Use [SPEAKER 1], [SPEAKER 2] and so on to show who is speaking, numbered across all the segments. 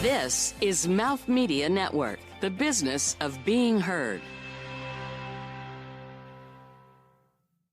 [SPEAKER 1] This is MouthMedia Network, the business of being heard.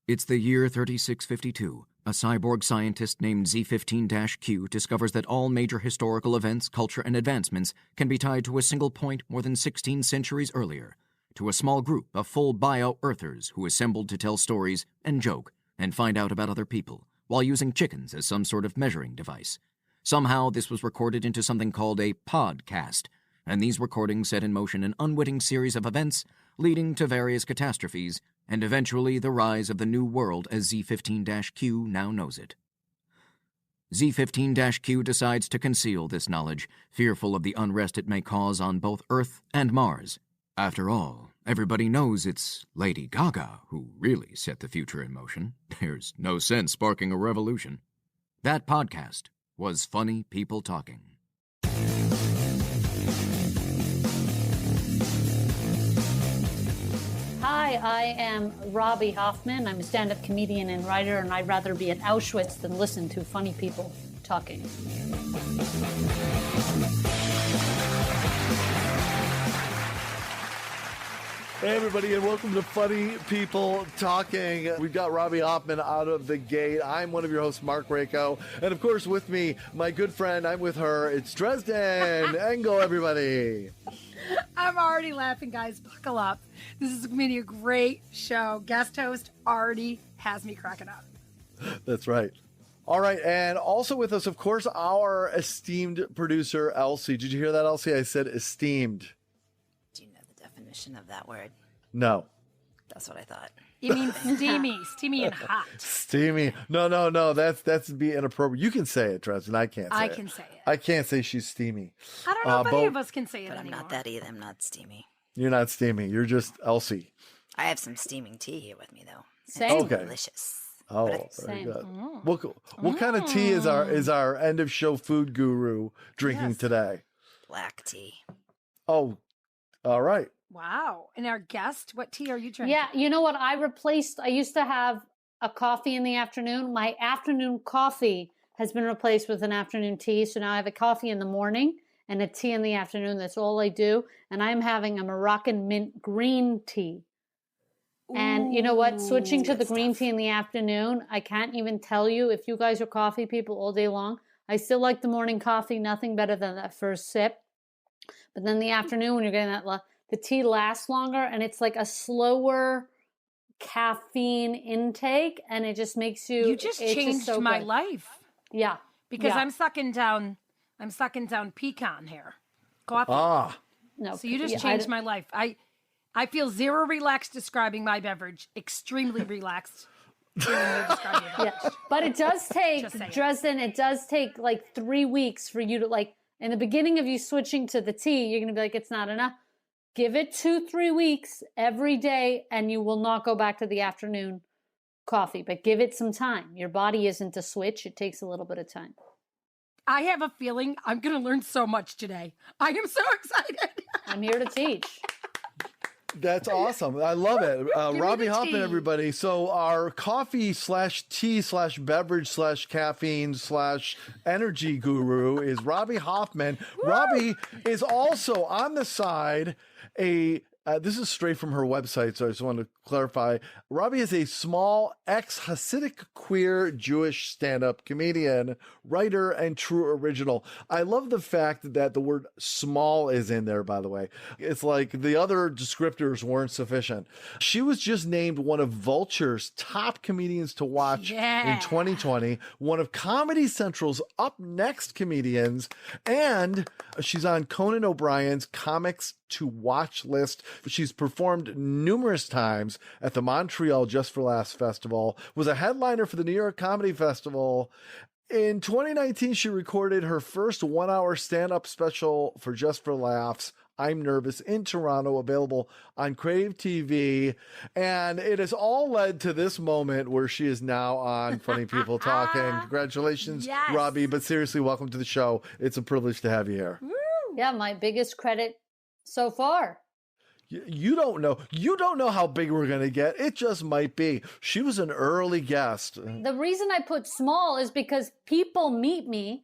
[SPEAKER 2] It's the year 3652. A cyborg scientist named Z15-Q discovers that all major historical events, culture, and advancements can be tied to a single point more than 16 centuries earlier, to a small group of full bio-earthers who assembled to tell stories and joke and find out about other people, while using chickens as some sort of measuring device. Somehow this was recorded into something called a podcast, and these recordings set in motion an unwitting series of events leading to various catastrophes, and eventually the rise of the new world as Z15-Q now knows it. Z15-Q decides to conceal this knowledge, fearful of the unrest it may cause on both Earth and Mars. After all, everybody knows it's Lady Gaga who really set the future in motion. There's no sense sparking a revolution. That podcast was Funny People Talking.
[SPEAKER 3] Hi, I am Robby Hoffman. I'm a stand-up comedian and writer, and I'd rather be at Auschwitz than listen to funny people talking.
[SPEAKER 4] Hey, everybody, and welcome to Funny People Talking. We've got Robby Hoffman out of the gate. I'm one of your hosts, Mark Rako. And, of course, with me, my good friend, I'm with her. It's Dresden Engel, everybody.
[SPEAKER 5] I'm already laughing, guys. Buckle up. This is going to be a great show. Guest host already has me cracking up.
[SPEAKER 4] That's right. All right, and also with us, of course, our esteemed producer, Elsie. Did you hear that, Elsie? I said esteemed.
[SPEAKER 6] Do you know the definition of that word?
[SPEAKER 4] No.
[SPEAKER 6] That's what I thought.
[SPEAKER 5] You mean steamy and hot.
[SPEAKER 4] Steamy. No. That's be inappropriate. You can say it, Dresden. I can't say it.
[SPEAKER 5] I can say it.
[SPEAKER 4] I can't say she's steamy.
[SPEAKER 5] I don't know if any of us can say it
[SPEAKER 6] But I'm
[SPEAKER 5] anymore.
[SPEAKER 6] not that either. I'm not steamy.
[SPEAKER 4] You're not steamy. You're just Elsie.
[SPEAKER 6] I have some steaming tea here with me, though.
[SPEAKER 3] Same.
[SPEAKER 4] Okay.
[SPEAKER 6] Delicious.
[SPEAKER 4] Oh,
[SPEAKER 6] But
[SPEAKER 4] very
[SPEAKER 3] Same.
[SPEAKER 4] good. What kind of tea is our end of show food guru drinking today?
[SPEAKER 6] Black tea.
[SPEAKER 4] Oh, all right.
[SPEAKER 5] Wow. And our guest, what tea are you drinking?
[SPEAKER 3] Yeah, you know what? I used to have a coffee in the afternoon. My afternoon coffee has been replaced with an afternoon tea. So now I have a coffee in the morning and a tea in the afternoon. That's all I do. And I'm having a Moroccan mint green tea. And you know what? Switching to the green tea in the afternoon, I can't even tell you if you guys are coffee people all day long. I still like the morning coffee, nothing better than that first sip. But then the afternoon, when you're getting that, the tea lasts longer and it's like a slower caffeine intake, and it just makes you.
[SPEAKER 5] You just changed
[SPEAKER 3] so
[SPEAKER 5] my
[SPEAKER 3] good.
[SPEAKER 5] life.
[SPEAKER 3] Yeah,
[SPEAKER 5] Because
[SPEAKER 3] yeah.
[SPEAKER 5] I'm sucking down pecan here. Coffee.
[SPEAKER 4] Ah,
[SPEAKER 3] No,
[SPEAKER 5] So you just
[SPEAKER 3] yeah,
[SPEAKER 5] changed my life. I feel zero relaxed describing my beverage. Extremely relaxed.
[SPEAKER 3] Yeah, but it does take,
[SPEAKER 5] Just saying.
[SPEAKER 3] Dresden, it does take like 3 weeks for you to in the beginning of you switching to the tea, you're going to be like, it's not enough. Give it 2-3 weeks every day and you will not go back to the afternoon coffee, but give it some time. Your body isn't a switch. It takes a little bit of time.
[SPEAKER 5] I have a feeling I'm going to learn so much today. I am so excited.
[SPEAKER 3] I'm here to teach.
[SPEAKER 4] that's awesome. I love it.
[SPEAKER 5] me
[SPEAKER 4] Robby
[SPEAKER 5] the
[SPEAKER 4] Hoffman,
[SPEAKER 5] tea.
[SPEAKER 4] everybody. So our coffee/tea/beverage/caffeine/energy guru is Robby Hoffman. Robby is also on the side this is straight from her website, so I just want to clarify. Robby is a small ex-Hasidic queer Jewish stand-up comedian, writer, and true original. I love the fact that the word small is in there, by the way. It's like the other descriptors weren't sufficient. She was just named one of Vulture's top comedians to watch in 2020, one of Comedy Central's Up Next comedians, and she's on Conan O'Brien's Comics to Watch list. She's performed numerous times at the Montreal Just for Laughs Festival, was a headliner for the New York Comedy Festival. In 2019, she recorded her first 1-hour stand-up special for Just for Laughs, I'm Nervous, in Toronto, available on Crave TV. And it has all led to this moment where she is now on Funny People Talking. Congratulations,
[SPEAKER 5] Yes.
[SPEAKER 4] Robby. But seriously, welcome to the show. It's a privilege to have you here.
[SPEAKER 3] Yeah, my biggest credit so far.
[SPEAKER 4] You don't know how big we're going to get. It just might be. She was an early guest.
[SPEAKER 3] The reason I put small is because people meet me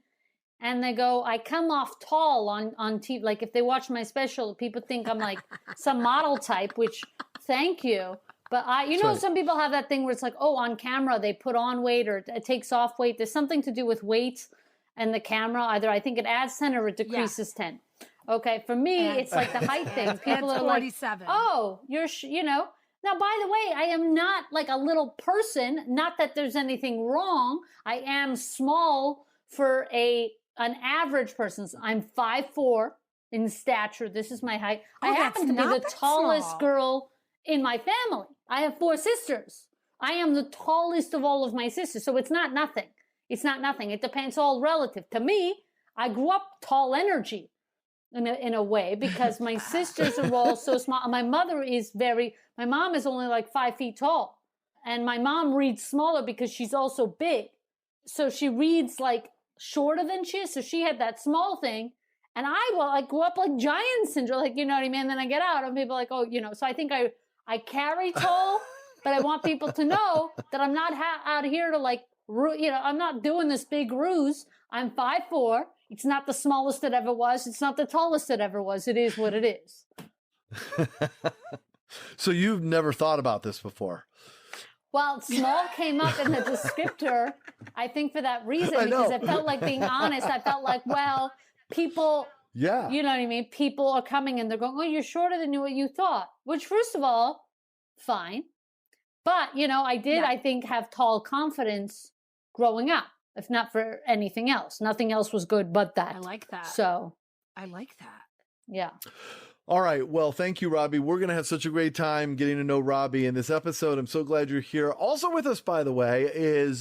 [SPEAKER 3] and they go, I come off tall on TV. Like if they watch my special, people think I'm like some model type, which thank you. But some people have that thing where it's like, oh, on camera, they put on weight or it takes off weight. There's something to do with weight and the camera. Either I think it adds 10 or it decreases 10. Okay. For me, it's like the height thing. People are
[SPEAKER 5] 47.
[SPEAKER 3] like, oh, you're, Now, by the way, I am not like a little person. Not that there's anything wrong. I am small for an average person. I'm 5'4" in stature. This is my height. I happen to be the tallest girl in my family. I have 4 sisters. I am the tallest of all of my sisters. So it's not nothing. It's not nothing. It depends, all relative. To me, I grew up tall energy in a way because my sisters are all so small. My mom is only like 5 feet tall. And my mom reads smaller because she's also big. So she reads like shorter than she is. So she had that small thing. And I grew up like giant syndrome, like, you know what I mean? And then I get out and people are like, oh, so I think I carry tall, but I want people to know that I'm not out here to like, I'm not doing this big ruse. I'm 5'4". It's not the smallest it ever was. It's not the tallest it ever was. It is what it is.
[SPEAKER 4] So you've never thought about this before?
[SPEAKER 3] Well, small came up in the descriptor, I think for that reason, because I felt like being honest. I felt like, well, people, you know what I mean? People are coming and they're going, oh, you're shorter than what you thought, which first of all, fine. But, I did, I think, have tall confidence growing up, if not for anything else. Nothing else was good but that.
[SPEAKER 5] I like that.
[SPEAKER 3] So.
[SPEAKER 5] I like that.
[SPEAKER 3] Yeah.
[SPEAKER 4] All right. Well, thank you, Robby. We're going to have such a great time getting to know Robby in this episode. I'm so glad you're here. Also with us, by the way, is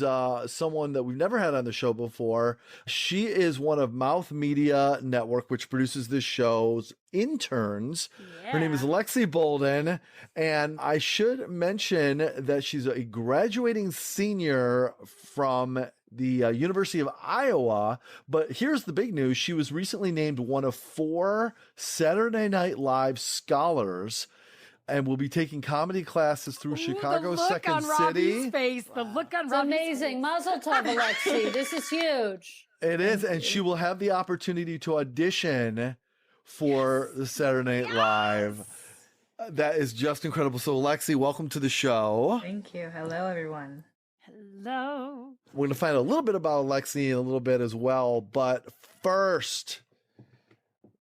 [SPEAKER 4] someone that we've never had on the show before. She is one of MouthMedia Network, which produces this show's interns. Her name is Alexi Bolden. And I should mention that she's a graduating senior from the University of Iowa. But here's the big news. She was recently named one of 4 Saturday Night Live scholars and will be taking comedy classes through Chicago's Second City.
[SPEAKER 5] The look on Robby's face.
[SPEAKER 3] Amazing. Mazel tov, Alexi. This is huge.
[SPEAKER 4] It is. And she will have the opportunity to audition for the Saturday Night Live. That is just incredible. So, Alexi, welcome to the show.
[SPEAKER 7] Thank you. Hello, everyone.
[SPEAKER 5] Hello.
[SPEAKER 4] We're going to find out a little bit about Alexi in a little bit as well. But first,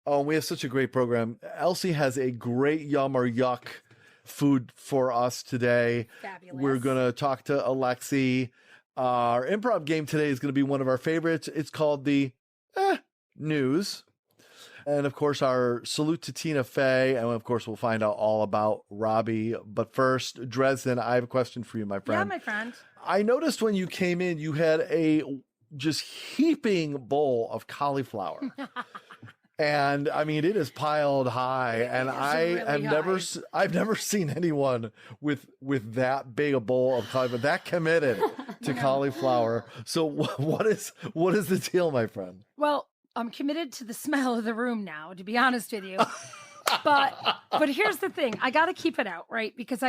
[SPEAKER 4] we have such a great program. Elsie has a great yum or yuck food for us today.
[SPEAKER 5] Fabulous.
[SPEAKER 4] We're going to talk to Alexi. Our improv game today is going to be one of our favorites. It's called the News. And, of course, our salute to Tina Fey. And, of course, we'll find out all about Robby. But first, Dresden, I have a question for you, my friend.
[SPEAKER 5] Yeah, my friend.
[SPEAKER 4] I noticed when you came in, you had a just heaping bowl of cauliflower. And I mean, it is piled high. And I've never seen anyone with that big a bowl of cauliflower, that committed to cauliflower. So what is the deal, my friend?
[SPEAKER 5] Well, I'm committed to the smell of the room now, to be honest with you. But here's the thing. I got to keep it out, right? Because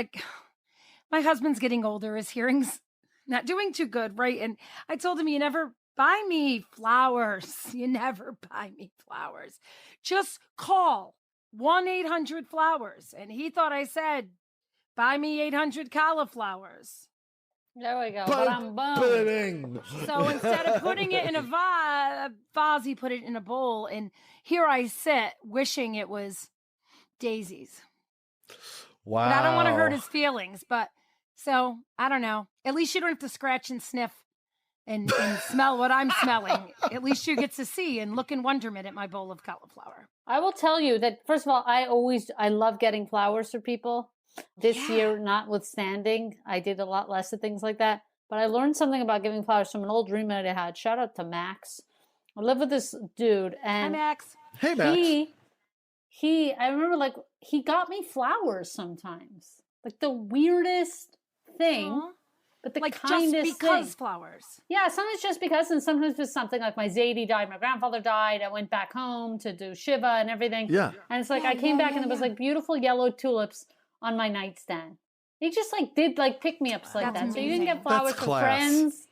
[SPEAKER 5] my husband's getting older. His hearing's not doing too good, right? And I told him, you never buy me flowers. You never buy me flowers. Just call 1-800-FLOWERS. And he thought I said, buy me 800 cauliflowers.
[SPEAKER 3] There we go.
[SPEAKER 4] So
[SPEAKER 5] instead of putting it in a vase, he put it in a bowl. And here I sit wishing it was daisies.
[SPEAKER 4] Wow.
[SPEAKER 5] But I don't want to hurt his feelings. So I don't know. At least you don't have to scratch and sniff and smell what I'm smelling. At least you get to see and look in wonderment at my bowl of cauliflower.
[SPEAKER 3] I will tell you that, first of all, I love getting flowers for people. This year, notwithstanding, I did a lot less of things like that. But I learned something about giving flowers from an old roommate I had. Shout out to Max. I live with this dude. And
[SPEAKER 5] hi, Max.
[SPEAKER 4] Hey, Max.
[SPEAKER 3] I remember, he got me flowers sometimes. Like the weirdest thing.
[SPEAKER 5] Aww.
[SPEAKER 3] But the kindest
[SPEAKER 5] just because
[SPEAKER 3] thing.
[SPEAKER 5] Flowers.
[SPEAKER 3] Yeah, sometimes just because, and sometimes just something like my Zadie died, my grandfather died. I went back home to do Shiva and everything.
[SPEAKER 4] Yeah.
[SPEAKER 3] And it's I came back and there was beautiful yellow tulips on my nightstand. He just did pick me ups like
[SPEAKER 5] That's
[SPEAKER 3] that.
[SPEAKER 5] amazing.
[SPEAKER 3] So you didn't get flowers
[SPEAKER 4] That's
[SPEAKER 3] for
[SPEAKER 4] class.
[SPEAKER 3] friends.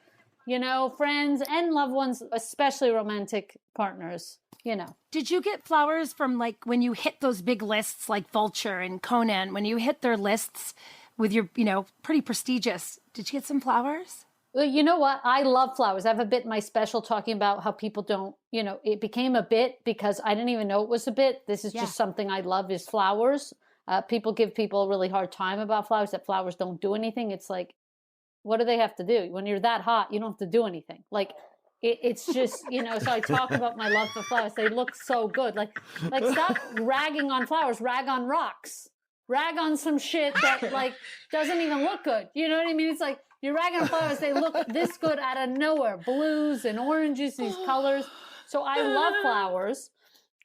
[SPEAKER 3] you know, friends and loved ones, especially romantic partners, you know.
[SPEAKER 5] Did you get flowers from like when you hit those big lists like Vulture and Conan, when you hit their lists with your, you know, pretty prestigious, did you get some flowers?
[SPEAKER 3] Well, you know what? I love flowers. I have a bit in my special talking about how people don't, you know, it became a bit because I didn't even know it was a bit. This is just something I love is flowers. People give people a really hard time about flowers, that flowers don't do anything. It's like, what do they have to do? When you're that hot, you don't have to do anything. Like, it's just, you know, so I talk about my love for flowers. They look so good. Like stop ragging on flowers, rag on rocks. Rag on some shit that, like, doesn't even look good. You know what I mean? It's like, you're ragging on flowers, they look this good out of nowhere. Blues and oranges, these colors. So I love flowers.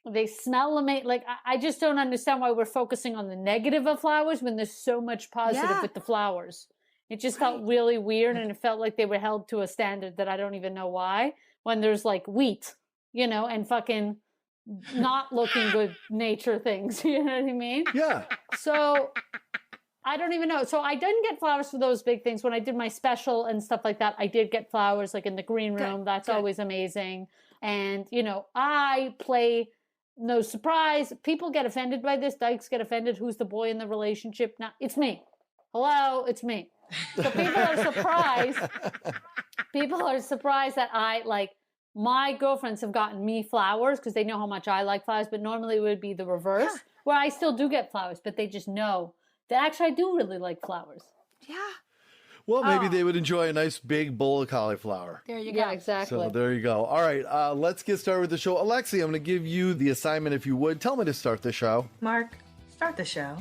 [SPEAKER 3] They smell amazing. Like, I just don't understand why we're focusing on the negative of flowers when there's so much positive with the flowers. It just felt really weird, and it felt like they were held to a standard that I don't even know why, when there's like wheat, you know, and fucking not looking good nature things. You know what I mean?
[SPEAKER 4] Yeah.
[SPEAKER 3] So I don't even know. So I didn't get flowers for those big things. When I did my special and stuff like that, I did get flowers like in the green room. That's always amazing. And, you know, I play no surprise. People get offended by this. Dykes get offended. Who's the boy in the relationship? Now, it's me. Hello, it's me. So people are surprised. People are surprised that my girlfriends have gotten me flowers because they know how much I like flowers. But normally it would be the reverse, where I still do get flowers, but they just know that actually I do really like flowers.
[SPEAKER 5] Yeah.
[SPEAKER 4] Well, maybe they would enjoy a nice big bowl of cauliflower.
[SPEAKER 5] There you go.
[SPEAKER 3] Yeah, exactly.
[SPEAKER 4] So there you go. All right, let's get started with the show. Alexi, I'm going to give you the assignment, if you would. Tell me to start the show.
[SPEAKER 7] Mark, start the show.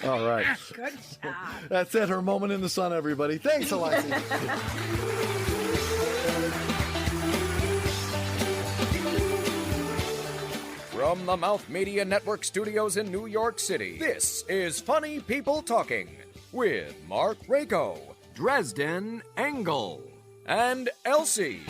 [SPEAKER 4] All right.
[SPEAKER 5] Good job.
[SPEAKER 4] That's it. Her moment in the sun, everybody. Thanks, Alexi.
[SPEAKER 2] From the MouthMedia Network studios in New York City, this is Funny People Talking with Mark Rako, Dresden Engel, and Elsie.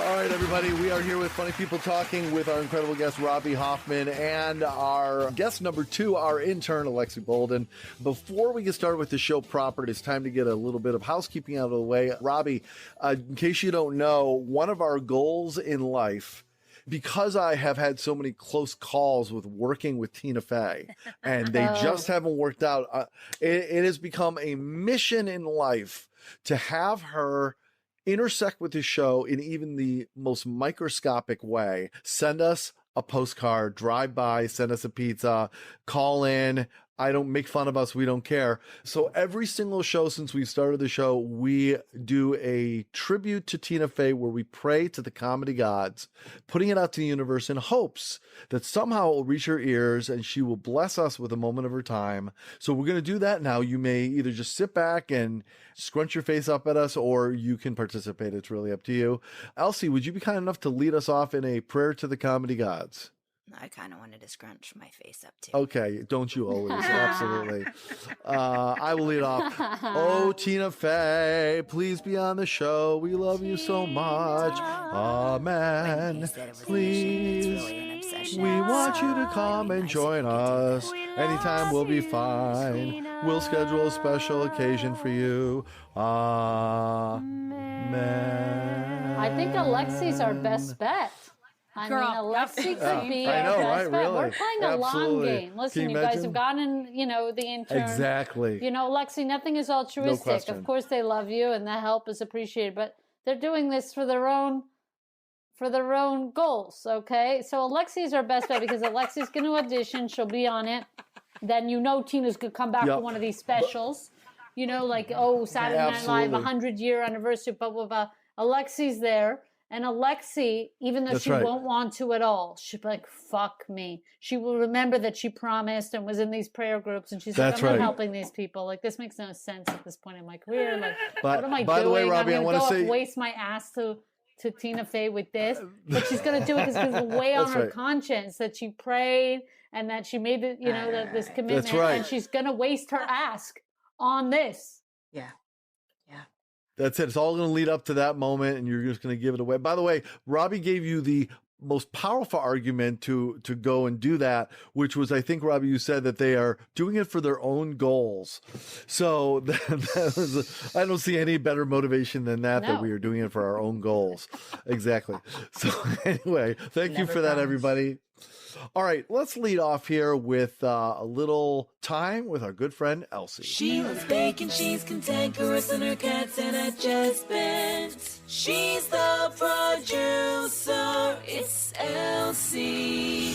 [SPEAKER 4] All right, everybody, we are here with Funny People Talking with our incredible guest, Robby Hoffman, and our guest number 2, our intern, Alexi Bolden. Before we get started with the show proper, it's time to get a little bit of housekeeping out of the way. Robby, in case you don't know, one of our goals in life, because I have had so many close calls with working with Tina Fey, and they just haven't worked out, it has become a mission in life to have her intersect with the show in even the most microscopic way. Send us a postcard, drive by, send us a pizza, call in. I don't make fun of us. We don't care. So every single show since we started the show, we do a tribute to Tina Fey where we pray to the comedy gods, putting it out to the universe in hopes that somehow it will reach her ears and she will bless us with a moment of her time. So we're going to do that now. You may either just sit back and scrunch your face up at us, or you can participate. It's really up to you. Elsie, would you be kind enough to lead us off in a prayer to the comedy gods?
[SPEAKER 6] I kind of wanted to scrunch my face up too.
[SPEAKER 4] Okay, don't you always? Absolutely. I will lead off. Oh, Tina Fey, please be on the show. We love you so much. Amen. Please. We want you to come and join us. Anytime will be fine. We'll schedule a special occasion for you. Amen.
[SPEAKER 3] I think Alexi's our best bet. I mean, Alexi could be our best bet.
[SPEAKER 4] Really.
[SPEAKER 3] We're playing a long game. Listen, you guys have gotten, you know, the intern.
[SPEAKER 4] Exactly.
[SPEAKER 3] You know, Alexi, nothing is altruistic.
[SPEAKER 4] No,
[SPEAKER 3] of course they love you and that help is appreciated, but they're doing this for their own goals, okay? So Alexi's our best bet because Alexi's going to audition. She'll be on it. Then you know Tina's going to come back for one of these specials. You know, like, Saturday Night Live, 100-year anniversary, blah, blah, blah. Alexi's there. And Alexi, even though she won't want to at all, she'll be like, fuck me. She will remember that she promised and was in these prayer groups. And she's like, I'm not helping these people. Like, this makes no sense at this point in my career. Like, what am I doing?
[SPEAKER 4] By the way, Robby,
[SPEAKER 3] I'm going to go waste my ass to Tina Fey with this. But she's going to do it because it's way on her conscience that she prayed and that she made it, you know, this commitment.
[SPEAKER 4] That's right.
[SPEAKER 3] And she's going to waste her ask on this.
[SPEAKER 7] Yeah.
[SPEAKER 4] That's it. It's all going to lead up to that moment, and you're just going to give it away. By the way, Robby gave you the most powerful argument to go and do that, which was, I think, Robby, you said that they are doing it for their own goals. So that was, I don't see any better motivation than that
[SPEAKER 3] No.
[SPEAKER 4] we are doing it for our own goals. Exactly. So anyway, thank you for that, everybody. All right, let's lead off here with a little time with our good friend Elsie.
[SPEAKER 8] She was baking, she's cantankerous, and her cat's an adjustment. She's the producer, it's Elsie.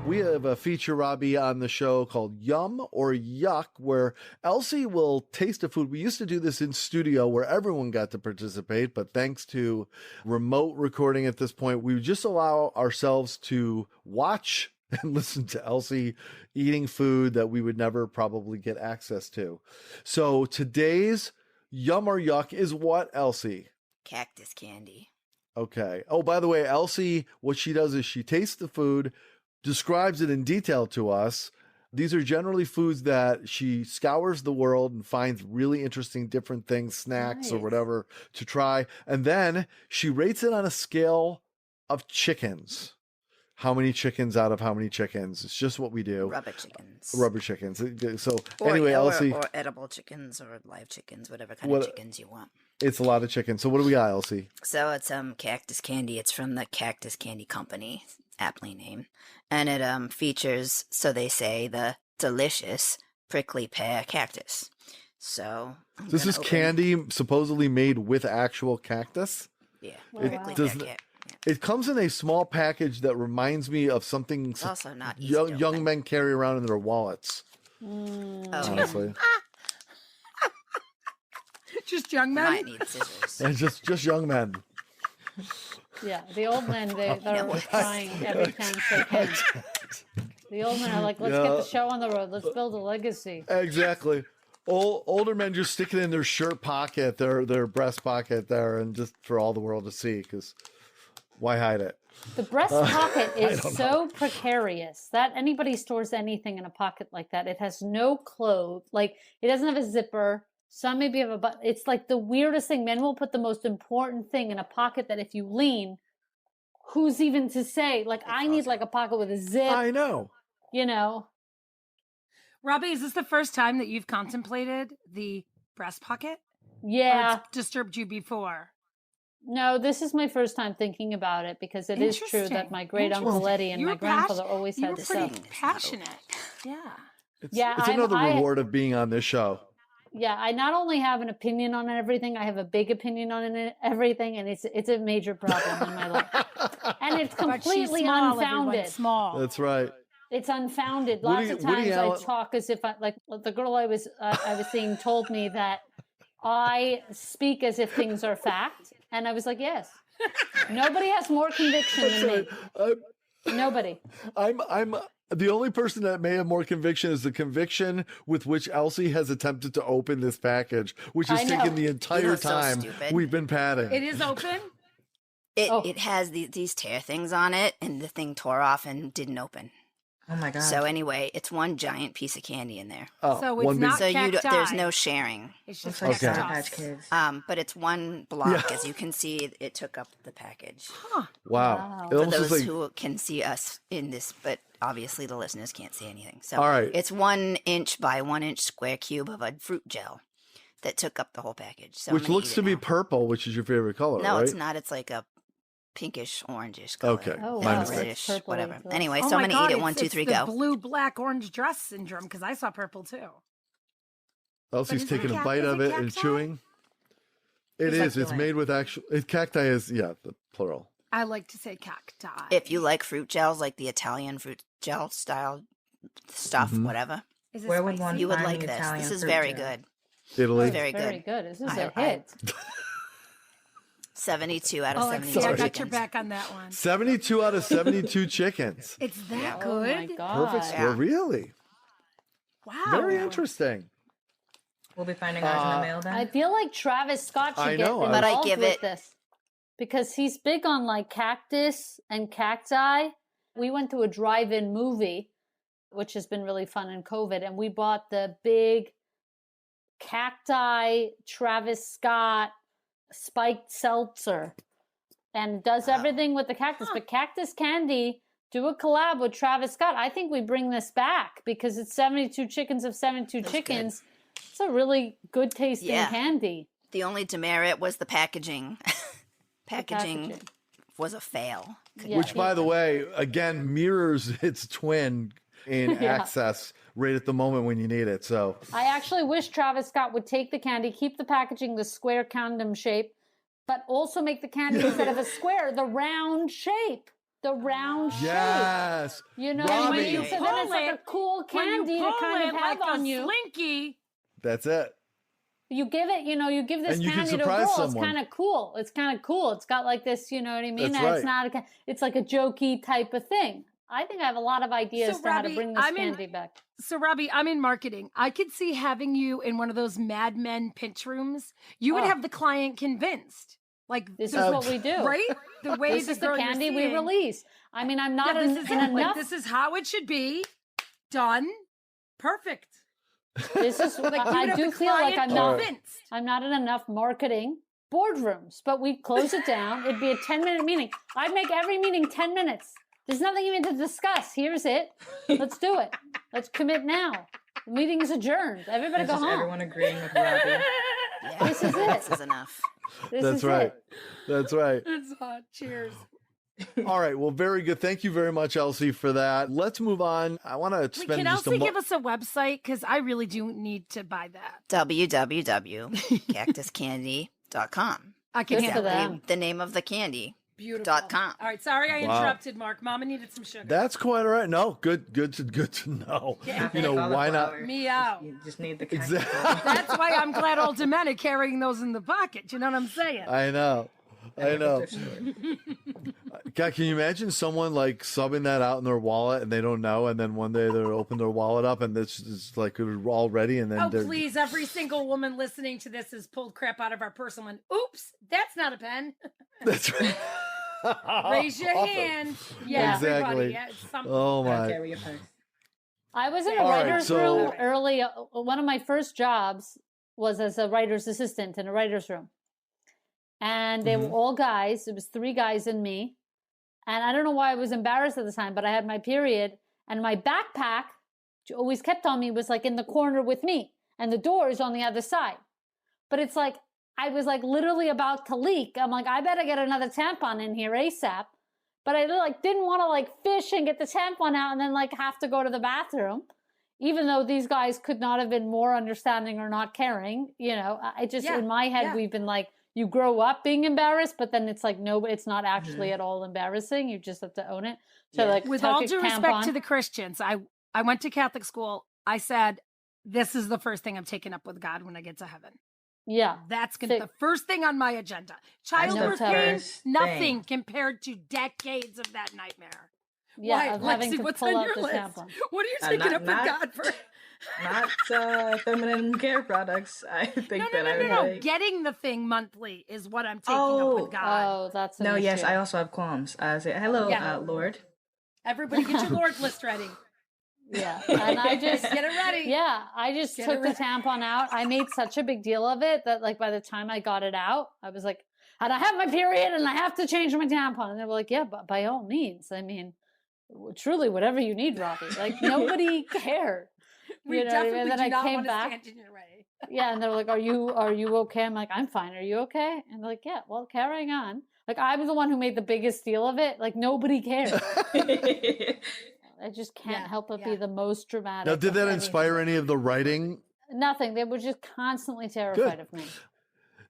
[SPEAKER 4] We have a feature, Robby, on the show called Yum or Yuck, where Elsie will taste a food. We used to do this in studio where everyone got to participate, but thanks to remote recording at this point, we just allow ourselves to watch and listen to Elsie eating food that we would never probably get access to. So today's Yum or Yuck is what, Elsie?
[SPEAKER 6] Cactus candy.
[SPEAKER 4] Okay. Oh, by the way, Elsie, what she does is she tastes the food, describes it in detail to us. These are generally foods that she scours the world and finds really interesting different things, snacks or whatever to try. And then she rates it on a scale of chickens. How many chickens out of how many chickens? It's just what we do.
[SPEAKER 6] Rubber chickens.
[SPEAKER 4] Rubber chickens. So
[SPEAKER 6] Or,
[SPEAKER 4] anyway, Elsie.
[SPEAKER 6] Or edible chickens or live chickens, whatever kind of chickens you want.
[SPEAKER 4] It's a lot of chickens. So what do we got, Elsie?
[SPEAKER 6] So it's cactus candy. It's from the Cactus Candy Company, aptly named. And it features, so they say, the delicious prickly pear cactus. So
[SPEAKER 4] This is candy supposedly made with actual cactus?
[SPEAKER 6] Yeah.
[SPEAKER 3] Wow.
[SPEAKER 4] It comes in a small package that reminds me of something
[SPEAKER 6] It's also not easy to
[SPEAKER 4] young
[SPEAKER 6] open.
[SPEAKER 4] men carry around in their wallets.
[SPEAKER 6] Oh,
[SPEAKER 4] Honestly.
[SPEAKER 5] Just young men.
[SPEAKER 6] Might need scissors.
[SPEAKER 4] And just young men.
[SPEAKER 3] Yeah, the old men, they're trying every chance they can. The old men are like, let's get the show on the road. Let's build a legacy.
[SPEAKER 4] Exactly. Older men just stick it in their shirt pocket, their breast pocket there, and just for all the world to see, because why hide it?
[SPEAKER 3] The breast pocket is so precarious that anybody stores anything in a pocket like that. It has no clothes. Like, it doesn't have a zipper. Some maybe have a button. It's like the weirdest thing. Men will put the most important thing in a pocket that if you lean, who's even to say? Like, I need like a pocket with a zip.
[SPEAKER 4] I know.
[SPEAKER 3] You know?
[SPEAKER 5] Robby, is this the first time that you've contemplated the breast pocket?
[SPEAKER 3] Yeah.
[SPEAKER 5] Or it's disturbed you before?
[SPEAKER 3] No, this is my first time thinking about it because it is true that my great uncle Eddie and my grandfather always had
[SPEAKER 5] pretty
[SPEAKER 3] stuff.
[SPEAKER 5] passionate. Yeah.
[SPEAKER 4] It's another reward of being on this show.
[SPEAKER 3] Yeah, I not only have an opinion on everything, I have a big opinion on everything, and it's a major problem in my life. And it's completely unfounded.
[SPEAKER 5] Small.
[SPEAKER 4] That's right.
[SPEAKER 3] It's unfounded. Lots of times I talk as if like the girl I was seeing told me that I speak as if things are fact, and I was like, yes. Nobody has more conviction than me. Nobody.
[SPEAKER 4] I'm the only person that may have more conviction is the conviction with which Elsie has attempted to open this package, which has taken the entire time we've been patting.
[SPEAKER 5] It is open?
[SPEAKER 6] It has these tear things on it, and the thing tore off and didn't open.
[SPEAKER 7] Oh my god!
[SPEAKER 6] So anyway, it's one giant piece of candy in there.
[SPEAKER 4] Oh,
[SPEAKER 5] so it's not cacti.
[SPEAKER 6] There's no sharing.
[SPEAKER 5] It's just
[SPEAKER 7] like
[SPEAKER 5] cactus.
[SPEAKER 7] Sour Patch Kids.
[SPEAKER 6] But it's one block. As you can see, it took up the package.
[SPEAKER 5] Huh.
[SPEAKER 4] Wow.
[SPEAKER 6] For those who can see us in this, but obviously the listeners can't see anything. So
[SPEAKER 4] all right.
[SPEAKER 6] It's 1 inch by 1 inch square cube of a fruit gel that took up the whole package. So
[SPEAKER 4] which looks to be purple, which is your favorite color,
[SPEAKER 6] No,
[SPEAKER 4] right?
[SPEAKER 6] it's not. It's like a pinkish, orangish color.
[SPEAKER 4] Okay.
[SPEAKER 3] Oh,
[SPEAKER 4] My
[SPEAKER 3] wow.
[SPEAKER 4] mistake.
[SPEAKER 6] Reddish,
[SPEAKER 3] Purple
[SPEAKER 6] whatever.
[SPEAKER 3] is
[SPEAKER 6] Anyway,
[SPEAKER 5] Oh
[SPEAKER 6] so I'm
[SPEAKER 5] my
[SPEAKER 6] going to eat
[SPEAKER 5] God,
[SPEAKER 6] it. 1, 2, 3,
[SPEAKER 5] it's
[SPEAKER 6] go.
[SPEAKER 5] the blue, black, orange dress syndrome, because I saw purple too.
[SPEAKER 4] Elsie's
[SPEAKER 5] is
[SPEAKER 4] taking
[SPEAKER 5] it
[SPEAKER 4] a bite of it and
[SPEAKER 5] cacti?
[SPEAKER 4] chewing. It is. It's made with actual. Cacti is, the plural.
[SPEAKER 5] I like to say cacti.
[SPEAKER 6] If you like fruit gels, like the Italian fruit gel style stuff, whatever,
[SPEAKER 5] Is it
[SPEAKER 7] Where would
[SPEAKER 5] spicy?
[SPEAKER 7] one
[SPEAKER 6] you would
[SPEAKER 7] find
[SPEAKER 6] like
[SPEAKER 7] the
[SPEAKER 6] this.
[SPEAKER 7] Italian
[SPEAKER 6] This is
[SPEAKER 7] fruit
[SPEAKER 6] very
[SPEAKER 7] gel?
[SPEAKER 6] good.
[SPEAKER 4] Italy.
[SPEAKER 6] It's very
[SPEAKER 3] Very
[SPEAKER 6] good.
[SPEAKER 3] good. This is
[SPEAKER 6] I-
[SPEAKER 3] a hit.
[SPEAKER 6] 72 out of
[SPEAKER 5] Alexi,
[SPEAKER 6] 72
[SPEAKER 5] I got your
[SPEAKER 6] chickens.
[SPEAKER 5] back on that one.
[SPEAKER 4] 72 out of 72 chickens.
[SPEAKER 5] It's that
[SPEAKER 3] Oh
[SPEAKER 5] good?
[SPEAKER 3] my god.
[SPEAKER 4] Perfect score. Really?
[SPEAKER 5] Wow.
[SPEAKER 4] Very interesting.
[SPEAKER 7] We'll be finding ours in the mail then.
[SPEAKER 3] I feel like Travis Scott
[SPEAKER 4] I
[SPEAKER 3] should get
[SPEAKER 4] know, I
[SPEAKER 3] involved
[SPEAKER 6] But I give
[SPEAKER 3] with
[SPEAKER 6] it-
[SPEAKER 3] this because he's big on like cactus and cacti. We went to a drive-in movie, which has been really fun in COVID, and we bought the big cacti Travis Scott spiked seltzer. and does everything with the cactus. But Cactus Candy, do a collab with Travis Scott. I think we bring this back because it's 72 chickens of 72 chickens. Good. It's a really good tasting candy.
[SPEAKER 6] The only demerit was the packaging. Packaging was a fail.
[SPEAKER 4] Which, by the way, again, mirrors its twin in access right at the moment when you need it. So
[SPEAKER 3] I actually wish Travis Scott would take the candy, keep the packaging the square condom shape, but also make the candy instead of a square, the round shape. The round shape.
[SPEAKER 4] Yes.
[SPEAKER 3] You know,
[SPEAKER 4] Robby.
[SPEAKER 3] when you so then it's like a cool candy to kind of have
[SPEAKER 5] like
[SPEAKER 3] on you.
[SPEAKER 5] Slinky.
[SPEAKER 4] That's it.
[SPEAKER 3] You give it, you give this candy to a girl. It's kind of cool. It's kind of cool. It's got like this, you know what I mean?
[SPEAKER 4] That's right.
[SPEAKER 3] It's not it's like a jokey type of thing. I think I have a lot of ideas to how to bring this candy back.
[SPEAKER 5] So, Robby, I'm in marketing. I could see having you in one of those Mad Men pinch rooms. You would have the client convinced. Like
[SPEAKER 3] this is what we do,
[SPEAKER 5] right? The way
[SPEAKER 3] this is the candy we release. I mean, I'm not enough.
[SPEAKER 5] This is how it should be done. Perfect.
[SPEAKER 3] This is I do feel like I'm not in enough marketing boardrooms, but we close it down. It'd be a 10-minute meeting. I'd make every meeting 10 minutes. There's nothing even to discuss. Here's it. Let's do it. Let's commit now. The meeting is adjourned. Everybody go home.
[SPEAKER 7] Everyone agreeing with Robby.
[SPEAKER 3] This is it.
[SPEAKER 6] This is enough.
[SPEAKER 4] That's right. That's right.
[SPEAKER 5] It's hot. Cheers.
[SPEAKER 4] All right. Well, very good. Thank you very much, Elsie, for that. Let's move on. I want to spend
[SPEAKER 5] Can Elsie give us a website? Because I really do need to buy that.
[SPEAKER 6] www.cactuscandy.com.
[SPEAKER 5] I can handle that.
[SPEAKER 6] The name of the candy.
[SPEAKER 5] Beautiful.
[SPEAKER 6] .com.
[SPEAKER 5] All right. Sorry I interrupted, Mark. Mama needed some sugar.
[SPEAKER 4] That's quite all right. No, good to know.
[SPEAKER 5] Yeah.
[SPEAKER 4] Why not?
[SPEAKER 5] Meow.
[SPEAKER 7] You just need the
[SPEAKER 4] Exactly.
[SPEAKER 5] That's why I'm glad old men are carrying those in the pocket. You know what I'm saying?
[SPEAKER 4] I know. God, can you imagine someone like subbing that out in their wallet and they don't know, and then one day they open their wallet up and it's like all ready, and then
[SPEAKER 5] please, every single woman listening to this has pulled crap out of our purse and went, oops, that's not a pen.
[SPEAKER 4] That's right.
[SPEAKER 5] Raise your hand. Yeah,
[SPEAKER 4] exactly.
[SPEAKER 5] Yeah,
[SPEAKER 4] oh my.
[SPEAKER 7] Carry a purse.
[SPEAKER 3] I was in a writer's room early. One of my first jobs was as a writer's assistant in a writer's room. And they were all guys. It was 3 guys and me. And I don't know why I was embarrassed at the time, but I had my period. And my backpack, which always kept on me, was like in the corner with me. And the door is on the other side. But it's like, I was like literally about to leak. I'm like, I better get another tampon in here ASAP. But I like didn't want to like fish and get the tampon out and then like have to go to the bathroom. Even though these guys could not have been more understanding or not caring. I just, in my head, we've been like, you grow up being embarrassed, but then it's like, no, it's not actually at all embarrassing. You just have to own it. So like,
[SPEAKER 5] with all due respect to the Christians, I went to Catholic school. I said, this is the first thing I'm taking up with God when I get to heaven.
[SPEAKER 3] Yeah.
[SPEAKER 5] That's going to be the first thing on my agenda. Childbirth pain, nothing compared to decades of that nightmare.
[SPEAKER 3] Yeah.
[SPEAKER 5] Lexi, what's on your list? Tampon. What are you taking up with God for?
[SPEAKER 7] Not feminine care products. I think
[SPEAKER 5] No. Getting the thing monthly is what I'm taking up with God.
[SPEAKER 3] Oh, that's an
[SPEAKER 7] no.
[SPEAKER 3] issue.
[SPEAKER 7] Yes, I also have qualms. I say, hello, Lord.
[SPEAKER 5] Everybody, get your Lord list ready.
[SPEAKER 3] Yeah, and I just
[SPEAKER 5] get it ready.
[SPEAKER 3] Yeah, I just took the tampon out. I made such a big deal of it that like by the time I got it out, I was like, and I have my period and I have to change my tampon. And they were like, yeah, but by all means. I mean, truly, whatever you need, Robby. Like nobody cared.
[SPEAKER 5] We definitely
[SPEAKER 3] and then
[SPEAKER 5] do
[SPEAKER 3] I
[SPEAKER 5] not
[SPEAKER 3] came
[SPEAKER 5] want
[SPEAKER 3] back.
[SPEAKER 5] To stand in your way.
[SPEAKER 3] Yeah, and they're like, are you okay? I'm like, I'm fine. Are you okay? And they're like, yeah, well, carrying on. Like I'm the one who made the biggest deal of it. Like nobody cares. I just can't help but be the most dramatic.
[SPEAKER 4] Now, did that inspire any of the writing?
[SPEAKER 3] Nothing. They were just constantly terrified of me.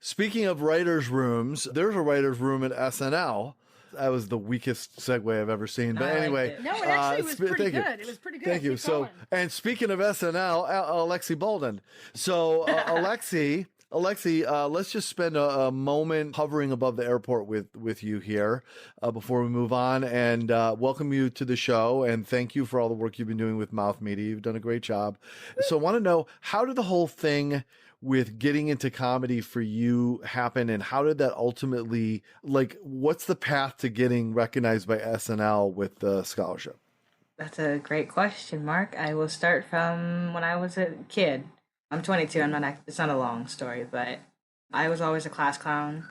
[SPEAKER 4] Speaking of writers' rooms, there's a writer's room at SNL. That was the weakest segue I've ever seen. But anyway.
[SPEAKER 5] No, it actually was pretty good. It was pretty good.
[SPEAKER 4] Thank you.
[SPEAKER 5] So,
[SPEAKER 4] and speaking of SNL, Alexi Bolden. So, Alexi, let's just spend a moment hovering above the airport with you here before we move on, and welcome you to the show, and thank you for all the work you've been doing with MouthMedia. You've done a great job. So I want to know, how did the whole thing with getting into comedy for you happen, and how did that ultimately, like, what's the path to getting recognized by SNL with the scholarship?
[SPEAKER 7] That's a great question, Mark. I will start from when I was a kid. I'm 22. It's not a long story, but I was always a class clown.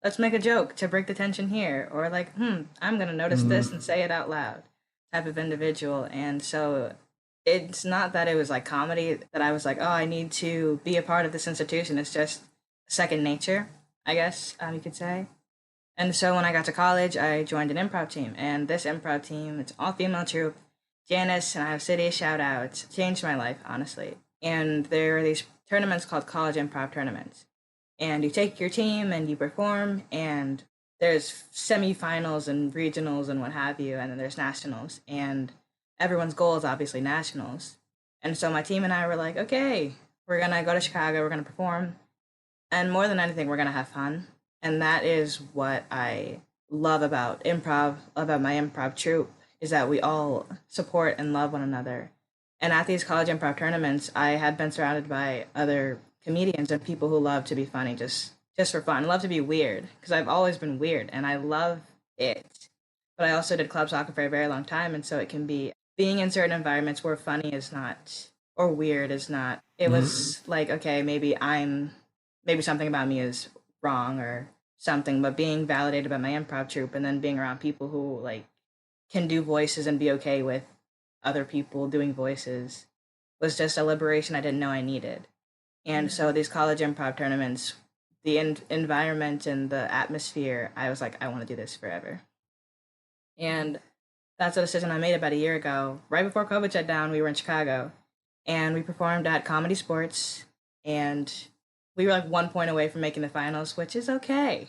[SPEAKER 7] let's make a joke to break the tension here, or like, I'm gonna notice this and say it out loud type of individual. And so it's not that it was like comedy that I was like, oh, I need to be a part of this institution. It's just second nature, I guess you could say. And so when I got to college, I joined an improv team, and this improv team, it's all female troupe. Janice and Iowa City, shout out, changed my life, honestly. And there are these tournaments called college improv tournaments. And you take your team and you perform, and there's semifinals and regionals and what have you, and then there's nationals. And everyone's goal is obviously nationals. And so my team and I were like, okay, we're going to go to Chicago, we're going to perform. And more than anything, we're going to have fun. And that is what I love about improv, about my improv troupe, is that we all support and love one another. And at these college improv tournaments, I had been surrounded by other comedians and people who love to be funny just for fun. I love to be weird, because I've always been weird, and I love it. But I also did club soccer for a very long time, and so it can be being in certain environments where funny is not, or weird is not. It was like, okay, maybe something about me is wrong or something, but being validated by my improv troupe and then being around people who like can do voices and be okay with other people doing voices was just a liberation I didn't know I needed. And so these college improv tournaments, the environment and the atmosphere, I was like, I want to do this forever. And that's a decision I made about a year ago. Right before COVID shut down, we were in Chicago, and we performed at Comedy Sports, and we were like 1 point away from making the finals, which is okay.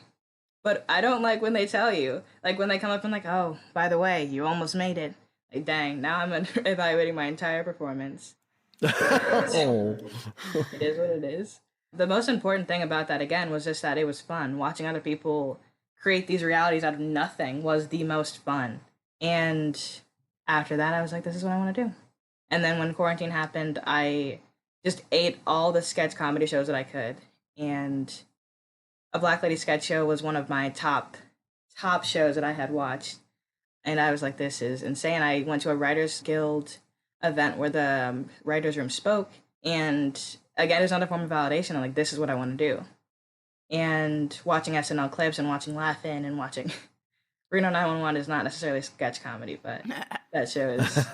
[SPEAKER 7] But I don't like when they tell you, like when they come up and like, oh, by the way, you almost made it. Like, dang, now I'm evaluating my entire performance. It is what it is. The most important thing about that, again, was just that it was fun. Watching other people create these realities out of nothing was the most fun. And after that, I was like, this is what I want to do. And then when quarantine happened, I just ate all the sketch comedy shows that I could. And A Black Lady Sketch Show was one of my top shows that I had watched. And I was like, this is insane. I went to a Writers Guild event where the writers' room spoke. And again, there's another form of validation. I'm like, this is what I want to do. And watching SNL clips and watching Laugh-In and watching Reno 911 is not necessarily sketch comedy, but that show is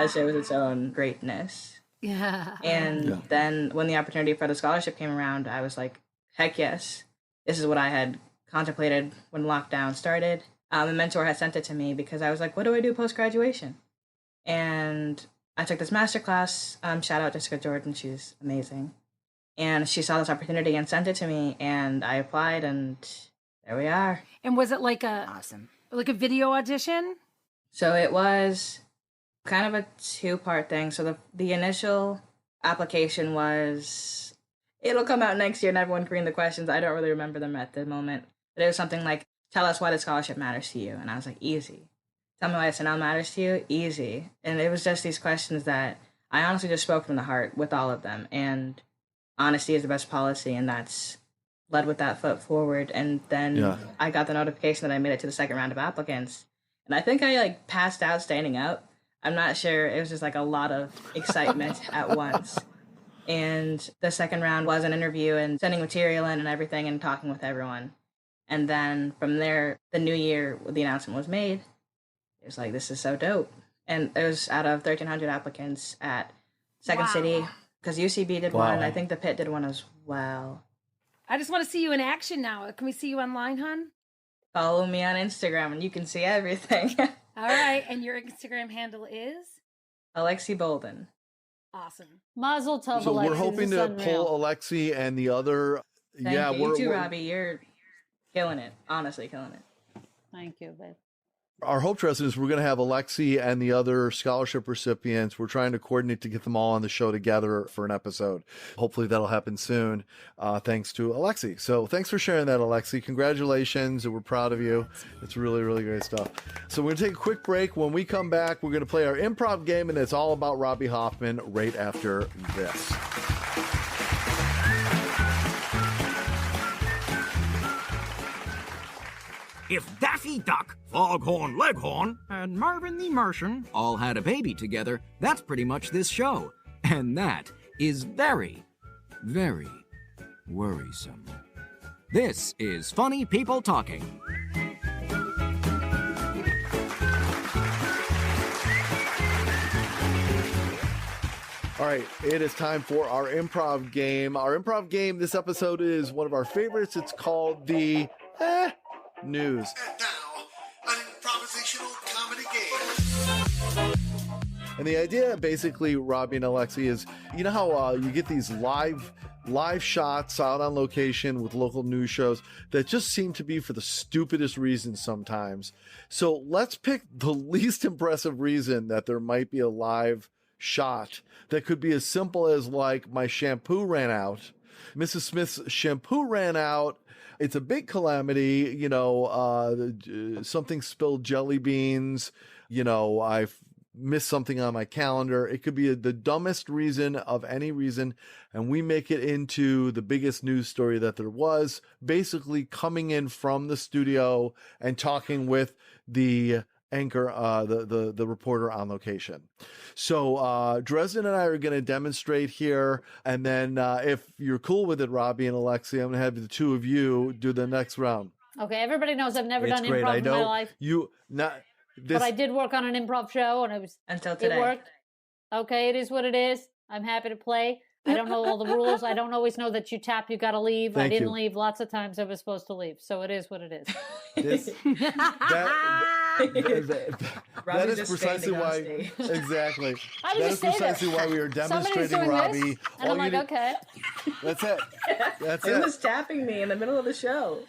[SPEAKER 7] its own greatness.
[SPEAKER 5] Yeah.
[SPEAKER 7] And then when the opportunity for the scholarship came around, I was like, heck yes. This is what I had contemplated when lockdown started. A mentor had sent it to me because I was like, what do I do post-graduation? And I took this masterclass. Shout out Jessica Jordan. She's amazing. And she saw this opportunity and sent it to me, and I applied, and there we are.
[SPEAKER 5] And was it like
[SPEAKER 6] Awesome.
[SPEAKER 5] like a video audition?
[SPEAKER 7] So it was kind of a two-part thing. So the initial application was, it'll come out next year, and everyone can read the questions. I don't really remember them at the moment. But it was something like, tell us why the scholarship matters to you. And I was like, easy. Tell me why SNL matters to you? Easy. And it was just these questions that I honestly just spoke from the heart with all of them. And honesty is the best policy, and that's led with that foot forward. And then I got the notification that I made it to the second round of applicants. And I think I like passed out standing up. I'm not sure. It was just like a lot of excitement at once. And the second round was an interview and sending material in and everything and talking with everyone. And then from there, the new year, the announcement was made. It was like, this is so dope. And it was out of 1,300 applicants at Second City, because UCB did one. I think the Pit did one as well.
[SPEAKER 5] I just want to see you in action now. Can we see you online, hon?
[SPEAKER 7] Follow me on Instagram and you can see everything.
[SPEAKER 5] All right. And your Instagram handle is?
[SPEAKER 7] Alexi Bolden.
[SPEAKER 5] Awesome.
[SPEAKER 3] Mazel tov,
[SPEAKER 4] So
[SPEAKER 3] Alexi.
[SPEAKER 4] we're hoping
[SPEAKER 3] This is
[SPEAKER 4] to
[SPEAKER 3] unreal.
[SPEAKER 4] pull Alexi and the other.
[SPEAKER 7] Thank you.
[SPEAKER 4] we're
[SPEAKER 7] You too, Robby. You're killing it. Honestly, killing it.
[SPEAKER 3] Thank you, babe.
[SPEAKER 4] Our hope trust is we're going to have Alexi and the other scholarship recipients. We're trying to coordinate to get them all on the show together for an episode. Hopefully that'll happen soon, thanks to Alexi. So thanks for sharing that, Alexi. Congratulations. We're proud of you. It's really, really great stuff. So we're going to take a quick break. When we come back, we're going to play our improv game, and it's all about Robby Hoffman right after this.
[SPEAKER 9] If Daffy Duck, Foghorn Leghorn, and Marvin the Martian
[SPEAKER 2] All had a baby together, that's pretty much this show. And that is very, very worrisome. This is Funny People Talking.
[SPEAKER 4] All right, it is time for our improv game. Our improv game this episode is one of our favorites. It's called the News.
[SPEAKER 10] And now, an improvisational comedy game.
[SPEAKER 4] And the idea, basically, Robby and Alexi, is you know how you get these live shots out on location with local news shows that just seem to be for the stupidest reasons sometimes. So let's pick the least impressive reason that there might be a live shot that could be as simple as like my shampoo ran out. Mrs. Smith's shampoo ran out. It's a big calamity. You know, something spilled jelly beans. You know, I've missed something on my calendar. It could be the dumbest reason of any reason, and we make it into the biggest news story that there was, basically coming in from the studio and talking with the anchor, the reporter on location. So Dresden and I are going to demonstrate here, and then if you're cool with it, Robby and Alexi, I'm going to have the two of you do the next round.
[SPEAKER 3] Okay, everybody knows I've never done improv in my life. But I did work on an improv show, and
[SPEAKER 7] until today.
[SPEAKER 3] It worked. Okay, it is what it is. I'm happy to play. I don't know all the rules. I don't always know that you tap, you got to leave. I didn't leave. Lots of times I was supposed to leave. So it is what it is.
[SPEAKER 4] That is precisely why. Exactly. That is precisely why we are demonstrating, Robby.
[SPEAKER 3] And I'm like, okay.
[SPEAKER 4] That's it. That's
[SPEAKER 7] it. It was tapping me in the middle of the show.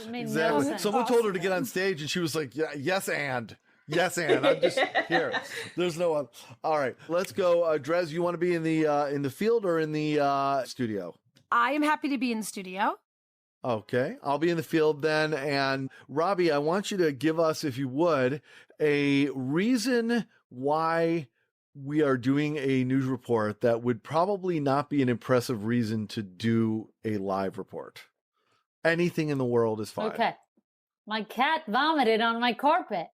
[SPEAKER 3] It made
[SPEAKER 4] exactly.
[SPEAKER 3] No sense.
[SPEAKER 4] Someone told her to get on stage, and she was like, "Yes, and." Yes, and I'm just here. There's no one. All right, let's go. Dres, you want to be in the field or in the studio?
[SPEAKER 5] I am happy to be in the studio.
[SPEAKER 4] Okay, I'll be in the field then. And Robby, I want you to give us, if you would, a reason why we are doing a news report that would probably not be an impressive reason to do a live report. Anything in the world is fine.
[SPEAKER 3] Okay. My cat vomited on my carpet.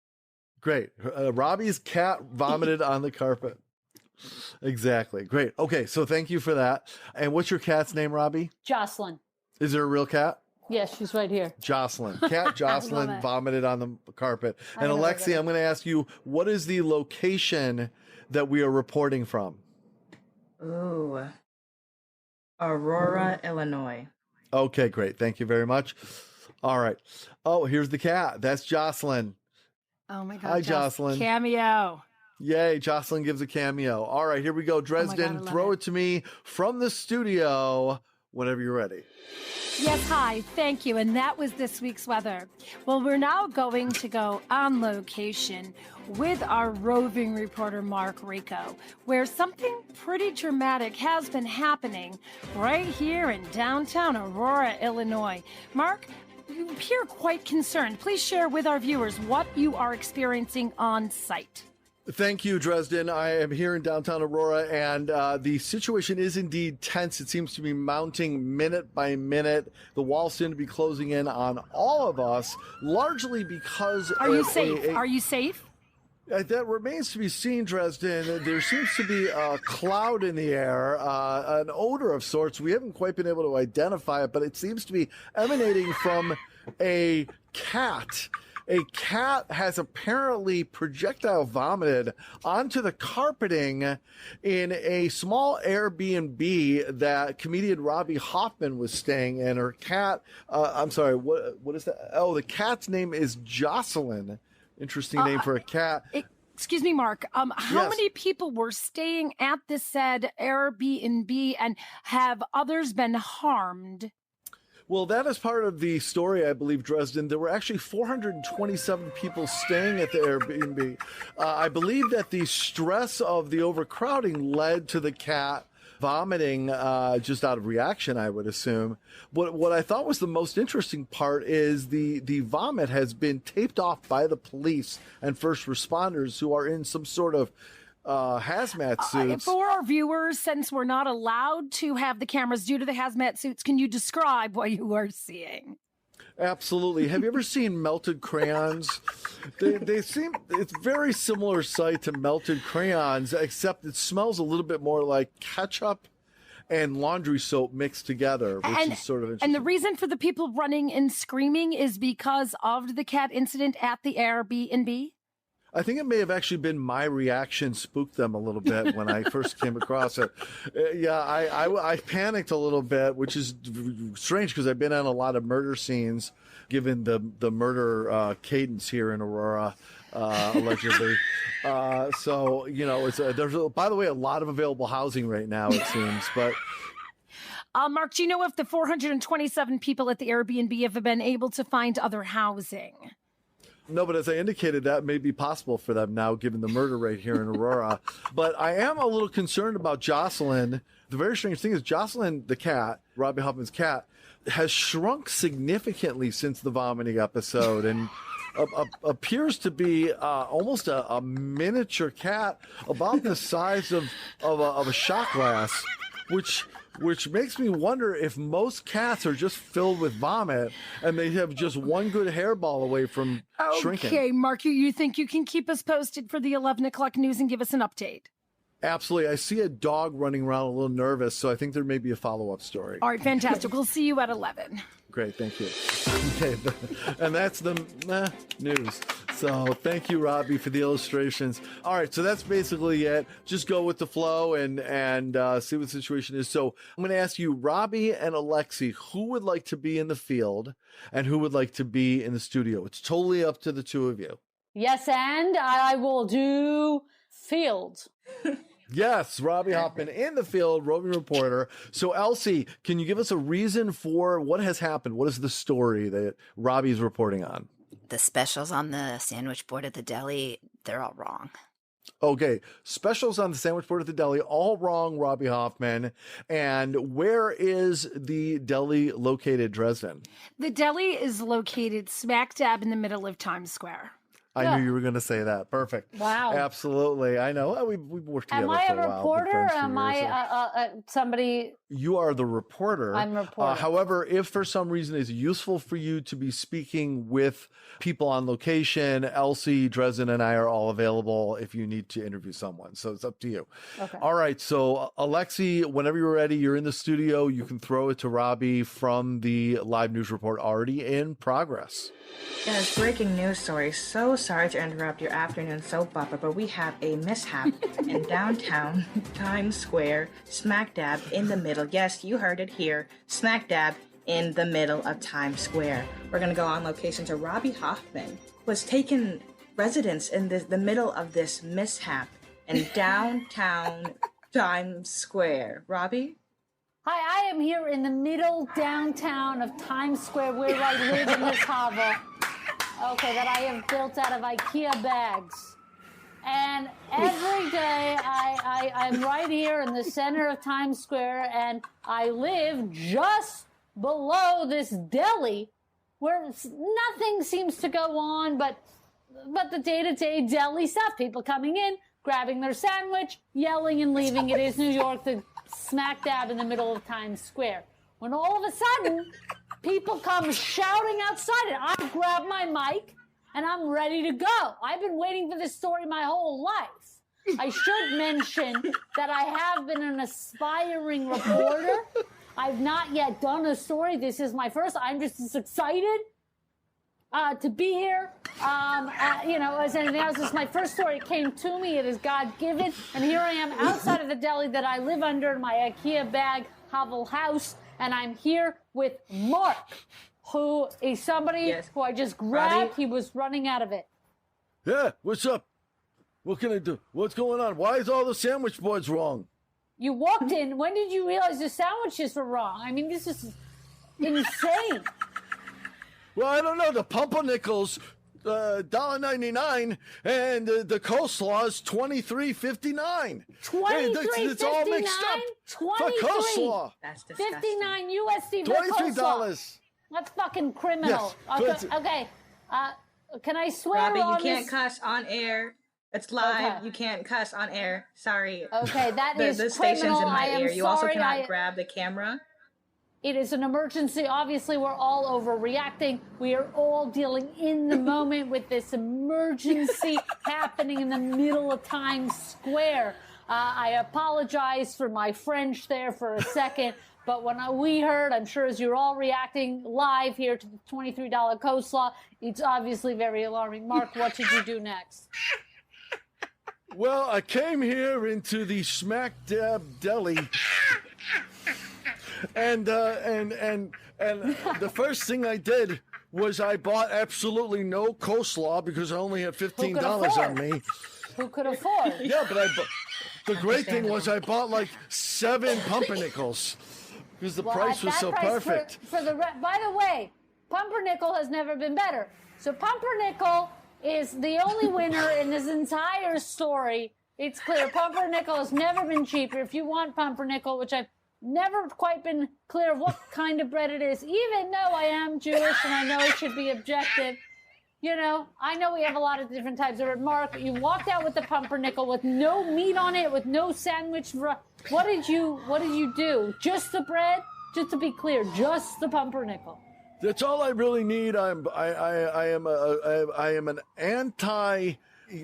[SPEAKER 4] Great. Robby's cat vomited on the carpet. Exactly. Great. Okay, so thank you for that. And what's your cat's name, Robby?
[SPEAKER 3] Jocelyn.
[SPEAKER 4] Is there a real cat?
[SPEAKER 3] Yes, she's right here.
[SPEAKER 4] Jocelyn. Cat Jocelyn vomited on the carpet. And Alexi, I'm going to ask you, what is the location that we are reporting from?
[SPEAKER 7] Ooh. Aurora, Illinois.
[SPEAKER 4] Okay, great. Thank you very much. All right. Oh, here's the cat. That's Jocelyn.
[SPEAKER 5] Oh my God.
[SPEAKER 4] Hi, Jocelyn.
[SPEAKER 5] Cameo.
[SPEAKER 4] Yay, Jocelyn gives a cameo. All right, here we go. Dresden, throw it to me from the studio whenever you're ready.
[SPEAKER 5] Yes, hi. Thank you. And that was this week's weather. Well, we're now going to go on location with our roving reporter, Mark Rico, where something pretty dramatic has been happening right here in downtown Aurora, Illinois. Mark, you appear quite concerned. Please share with our viewers what you are experiencing on site.
[SPEAKER 4] Thank you, Dresden. I am here in downtown Aurora, and the situation is indeed tense. It seems to be mounting minute by minute. The walls seem to be closing in on all of us, largely because...
[SPEAKER 5] Are you safe? Are you safe?
[SPEAKER 4] That remains to be seen, Dresden. There seems to be a cloud in the air, an odor of sorts. We haven't quite been able to identify it, but it seems to be emanating from a cat. A cat has apparently projectile vomited onto the carpeting in a small AirBNB that comedian Robby Hoffman was staying in. Her cat, I'm sorry, what is that? Oh, the cat's name is Jocelyn. Interesting name for a cat.
[SPEAKER 5] Excuse me, Mark. How many people were staying at this said AirBNB, and have others been harmed?
[SPEAKER 4] Well, that is part of the story, I believe, Dresden. There were actually 427 people staying at the Airbnb. I believe that the stress of the overcrowding led to the cat vomiting just out of reaction, I would assume. What I thought was the most interesting part is the vomit has been taped off by the police and first responders who are in some sort of hazmat suits.
[SPEAKER 5] For our viewers, since we're not allowed to have the cameras due to the hazmat suits, can you describe what you are seeing?
[SPEAKER 4] Absolutely. Have you ever seen melted crayons? They seem, it's very similar sight to melted crayons, except it smells a little bit more like ketchup. and laundry soap mixed together, which is sort of interesting.
[SPEAKER 5] And the reason for the people running and screaming is because of the cat incident at the Airbnb?
[SPEAKER 4] I think it may have actually been my reaction spooked them a little bit when I first came across it. Yeah, I panicked a little bit, which is strange because I've been on a lot of murder scenes, given the murder cadence here in Aurora, allegedly. So, you know, there's, by the way, a lot of available housing right now, it seems. But
[SPEAKER 5] Mark, do you know if the 427 people at the Airbnb have been able to find other housing?
[SPEAKER 4] No, but as I indicated, that may be possible for them now, given the murder rate here in Aurora. But I am a little concerned about Jocelyn. The very strange thing is Jocelyn, the cat, Robby Hoffman's cat, has shrunk significantly since the vomiting episode and appears to be almost a miniature cat, about the size of a shot glass, which makes me wonder if most cats are just filled with vomit and they have just one good hairball away from shrinking.
[SPEAKER 5] Okay, Mark, you think you can keep us posted for the 11 o'clock news and give us an update?
[SPEAKER 4] Absolutely. I see a dog running around a little nervous, so I think there may be a follow-up story.
[SPEAKER 5] All right, fantastic. We'll see you at 11.
[SPEAKER 4] Great, thank you. Okay, and that's the news. So thank you, Robby, for the illustrations. All right, so that's basically it. Just go with the flow and see what the situation is. So I'm going to ask you, Robby and Alexi, who would like to be in the field and who would like to be in the studio? It's totally up to the two of you.
[SPEAKER 3] Yes, and I will do field.
[SPEAKER 4] Yes, Robby Hoffman in the field, roving reporter. So, Elsie, can you give us a reason for what has happened? What is the story that Robby's reporting on?
[SPEAKER 6] The specials on the sandwich board at the deli, they're all wrong.
[SPEAKER 4] Okay, specials on the sandwich board at the deli, all wrong, Robby Hoffman. And where is the deli located, Dresden?
[SPEAKER 5] The deli is located smack dab in the middle of Times Square.
[SPEAKER 4] I knew you were going to say that. Perfect.
[SPEAKER 3] Wow.
[SPEAKER 4] Absolutely. I know. We've worked together
[SPEAKER 3] for a while.
[SPEAKER 4] Am I a reporter?
[SPEAKER 3] Am I somebody?
[SPEAKER 4] You are the reporter.
[SPEAKER 3] I'm a reporter.
[SPEAKER 4] However, if for some reason it's useful for you to be speaking with people on location, Elsie, Dresden, and I are all available if you need to interview someone. So it's up to you. Okay. All right. So, Alexi, whenever you're ready, you're in the studio. You can throw it to Robby from the live news report already in progress.
[SPEAKER 7] Yes, breaking news story. So sorry to interrupt your afternoon soap opera, but we have a mishap in downtown Times Square, smack dab in the middle. Yes, you heard it here. Smack dab in the middle of Times Square. We're going to go on location to Robby Hoffman, who has taken residence in the middle of this mishap in downtown Times Square. Robby?
[SPEAKER 3] Hi, I am here in the middle downtown of Times Square where I live in this hovel. Okay, that I have built out of IKEA bags. And every day I'm right here in the center of Times Square, and I live just below this deli where nothing seems to go on but the day-to-day deli stuff. People coming in, grabbing their sandwich, yelling and leaving. It is New York, the smack dab in the middle of Times Square. When all of a sudden, people come shouting outside it. I grab my mic and I'm ready to go. I've been waiting for this story my whole life. I should mention that I have been an aspiring reporter. I've not yet done a story. This is my first. I'm just as excited to be here. As anything else, this is my first story. It came to me. It is God-given. And here I am outside of the deli that I live under in my IKEA bag hovel house. And I'm here with Mark, who is somebody who I just grabbed.
[SPEAKER 7] Robby?
[SPEAKER 3] He was running out of it.
[SPEAKER 4] Yeah, what's up? What can I do? What's going on? Why is all the sandwich boards wrong?
[SPEAKER 3] You walked in. When did you realize the sandwiches were wrong? I mean, this is insane.
[SPEAKER 4] Well, I don't know. The pumpernickel's $1.99, and the coleslaw is $23.59. It's all mixed up. For coleslaw.
[SPEAKER 7] That's disgusting.
[SPEAKER 3] $59 USD for coleslaw.
[SPEAKER 4] $23.
[SPEAKER 3] That's fucking criminal.
[SPEAKER 4] Yes,
[SPEAKER 3] Okay. Can I swear
[SPEAKER 7] Robby,
[SPEAKER 3] on
[SPEAKER 7] you can't
[SPEAKER 3] this?
[SPEAKER 7] cuss on air. It's live.
[SPEAKER 3] Okay.
[SPEAKER 7] You can't cuss on air. Sorry.
[SPEAKER 3] Okay, that is
[SPEAKER 7] the
[SPEAKER 3] criminal.
[SPEAKER 7] station's in my
[SPEAKER 3] I am
[SPEAKER 7] ear. You also
[SPEAKER 3] sorry.
[SPEAKER 7] cannot grab the camera.
[SPEAKER 3] It is an emergency. Obviously, we're all overreacting. We are all dealing in the moment with this emergency happening in the middle of Times Square. I apologize for my French there for a second, but when we heard, I'm sure as you're all reacting live here to the $23 coleslaw, it's obviously very alarming. Mark, what should you do next?
[SPEAKER 4] Well, I came here into the Smack Dab Deli, and the first thing I did was I bought absolutely no coleslaw because I only had $15 on me.
[SPEAKER 3] Who could afford?
[SPEAKER 4] Yeah, but the great thing was I bought like 7 pumpernickels because the price was so perfect.
[SPEAKER 3] By the way, pumpernickel has never been better. So pumpernickel is the only winner in this entire story. It's clear pumpernickel has never been cheaper. If you want pumpernickel, which I've never quite been clear of what kind of bread it is, even though I am Jewish and I know it should be objective. You know, I know we have a lot of different types of bread. Mark, you walked out with the pumpernickel with no meat on it, with no sandwich. What did you do? Just the bread? Just to be clear, just the pumpernickel.
[SPEAKER 4] That's all I really need. I am an anti.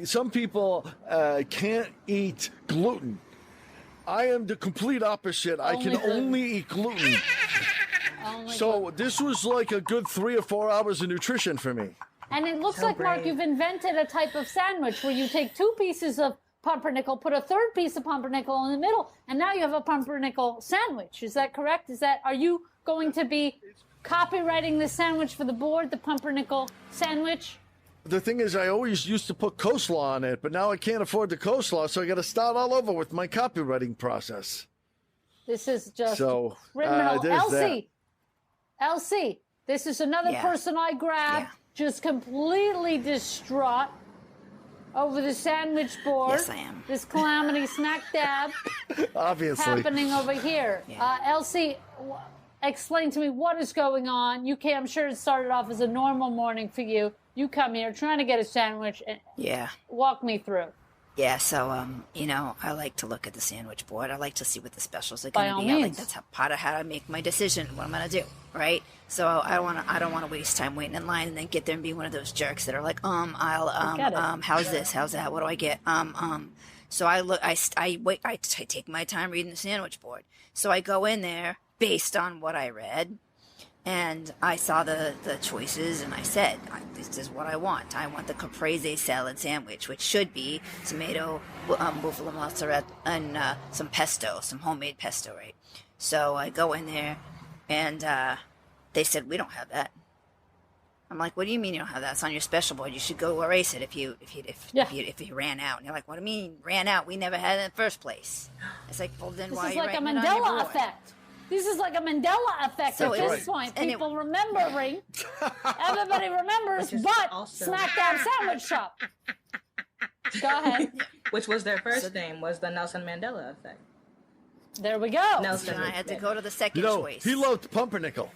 [SPEAKER 4] Some people can't eat gluten. I am the complete opposite. I can only eat gluten. So this was like a good 3 or 4 hours of nutrition for me.
[SPEAKER 3] And it looks like, Mark, you've invented a type of sandwich where you take 2 pieces of pumpernickel, put a 3rd piece of pumpernickel in the middle, and now you have a pumpernickel sandwich. Is that correct? Are you going to be copywriting the sandwich for the board, the pumpernickel sandwich?
[SPEAKER 4] The thing is, I always used to put coleslaw on it, but now I can't afford the coleslaw, so I got to start all over with my copywriting process.
[SPEAKER 3] This is just
[SPEAKER 4] criminal.
[SPEAKER 3] Elsie, this is another person I grabbed, just completely distraught over the sandwich board.
[SPEAKER 6] Yes, I am.
[SPEAKER 3] This calamity smack dab
[SPEAKER 4] obviously
[SPEAKER 3] happening over here. Elsie, explain to me what is going on. I'm sure it started off as a normal morning for you. You come here trying to get a sandwich. And walk me through.
[SPEAKER 6] Yeah, so, I like to look at the sandwich board. I like to see what the specials are going to be. I like that's part of how I make my decision, what I'm going to do, right? So I don't want to waste time waiting in line and then get there and be one of those jerks that are like, how's this? How's that? What do I get? So I take my time reading the sandwich board. So I go in there based on what I read. And I saw the choices, and I said, this is what I want. I want the caprese salad sandwich, which should be tomato, buffalo mozzarella, and some pesto, some homemade pesto, right? So I go in there, and they said, we don't have that. I'm like, what do you mean you don't have that? It's on your special board. You should go erase it if you ran out. And they're like, what do you mean ran out? We never had it in the first place. It's like, well, then why are you writing it on your board?
[SPEAKER 3] This is like a Mandela effect. This is like a Mandela effect at this point. People remembering. Everybody remembers, but Smack Dab Sandwich Shop. Go ahead.
[SPEAKER 7] Which was their first name, was the Nelson Mandela effect.
[SPEAKER 3] There we go.
[SPEAKER 6] Nelson. And I had to go to the second choice.
[SPEAKER 4] He loved pumpernickel.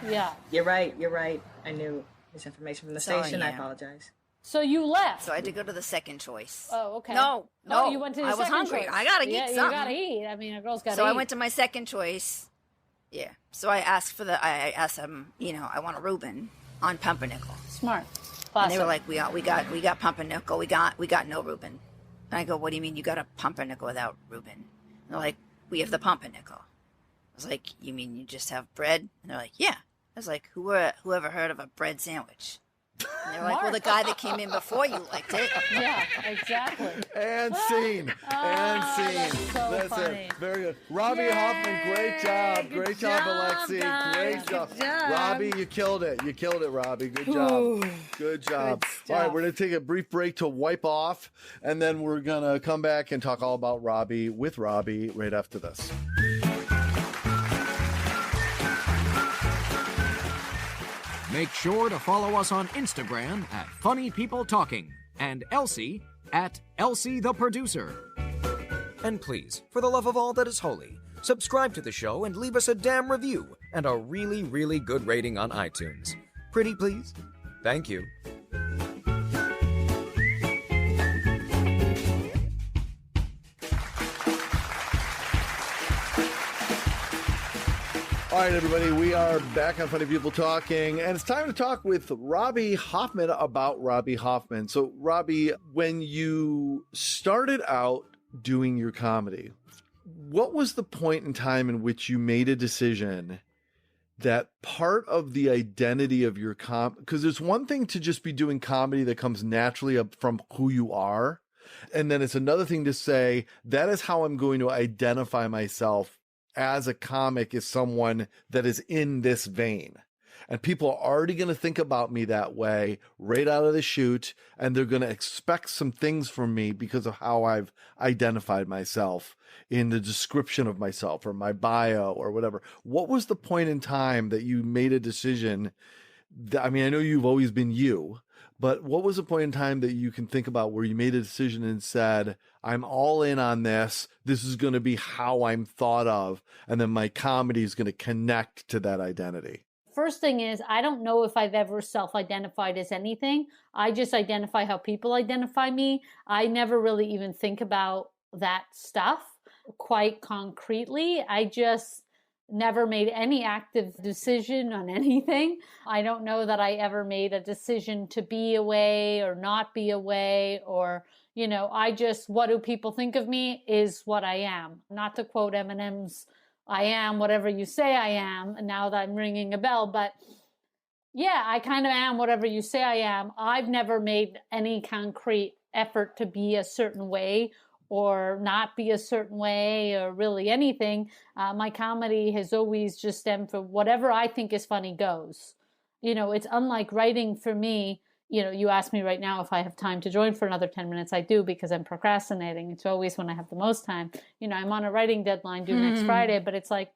[SPEAKER 3] Yeah.
[SPEAKER 7] You're right. I knew this information from the station. I apologize.
[SPEAKER 3] So you left.
[SPEAKER 6] So I had to go to the second choice.
[SPEAKER 3] Oh, okay.
[SPEAKER 6] No.
[SPEAKER 3] You went to the
[SPEAKER 6] I was
[SPEAKER 3] second
[SPEAKER 6] hungry.
[SPEAKER 3] choice.
[SPEAKER 6] I gotta eat something.
[SPEAKER 3] You gotta eat. I mean, a girl's gotta eat.
[SPEAKER 6] So I went to my second choice. Yeah. So I asked them, I want a Reuben on pumpernickel.
[SPEAKER 3] Smart. Classic.
[SPEAKER 6] And they were like, we got pumpernickel. We got no Reuben. And I go, what do you mean you got a pumpernickel without Reuben? And they're like, we have the pumpernickel. I was like, you mean you just have bread? And they're like, yeah. I was like, whoever heard of a bread sandwich? And they're like, well, the guy that came in before you liked it.
[SPEAKER 3] Yeah, exactly.
[SPEAKER 4] And scene. That's
[SPEAKER 3] funny.
[SPEAKER 4] it. Very good. Robby Hoffman, great job. Great job, Alexi.
[SPEAKER 5] Guys.
[SPEAKER 4] Great job.
[SPEAKER 5] Good job.
[SPEAKER 4] Robby, you killed it. Robby. Good job. Good job. All right, we're going to take a brief break to wipe off, and then we're going to come back and talk all about Robby with Robby right after this.
[SPEAKER 2] Make sure to follow us on Instagram at Funny People Talking and Elsie at Elsie the Producer.
[SPEAKER 11] And please, for the love of all that is holy, subscribe to the show and leave us a damn review and a really, really good rating on iTunes. Pretty please? Thank you.
[SPEAKER 4] All right, everybody, we are back on Funny People Talking, and it's time to talk with Robby Hoffman about Robby Hoffman. So, Robby, when you started out doing your comedy, what was the point in time in which you made a decision that part of the identity of your because there's one thing to just be doing comedy that comes naturally up from who you are. And then it's another thing to say, that is how I'm going to identify myself as a comic, as someone that is in this vein. And people are already going to think about me that way right out of the chute. And they're going to expect some things from me because of how I've identified myself in the description of myself or my bio or whatever. What was the point in time that you made a decision that, I mean, I know you've always been you, but what was the point in time that you can think about where you made a decision and said, I'm all in on this. This is going to be how I'm thought of. And then my comedy is going to connect to that identity.
[SPEAKER 3] First thing is, I don't know if I've ever self-identified as anything. I just identify how people identify me. I never really even think about that stuff quite concretely. I just never made any active decision on anything. I don't know that I ever made a decision to be away or not be away, or, you know, I just, what do people think of me is what I am. Not to quote Eminem's, I am whatever you say I am, now that I'm ringing a bell, but yeah, I kind of am whatever you say I am. I've never made any concrete effort to be a certain way or not be a certain way or really anything. My comedy has always just stemmed from whatever I think is funny goes. You know, it's unlike writing for me. You know, you ask me right now if I have time to join for another 10 minutes. I do, because I'm procrastinating. It's always when I have the most time. You know, I'm on a writing deadline due next Friday, but it's like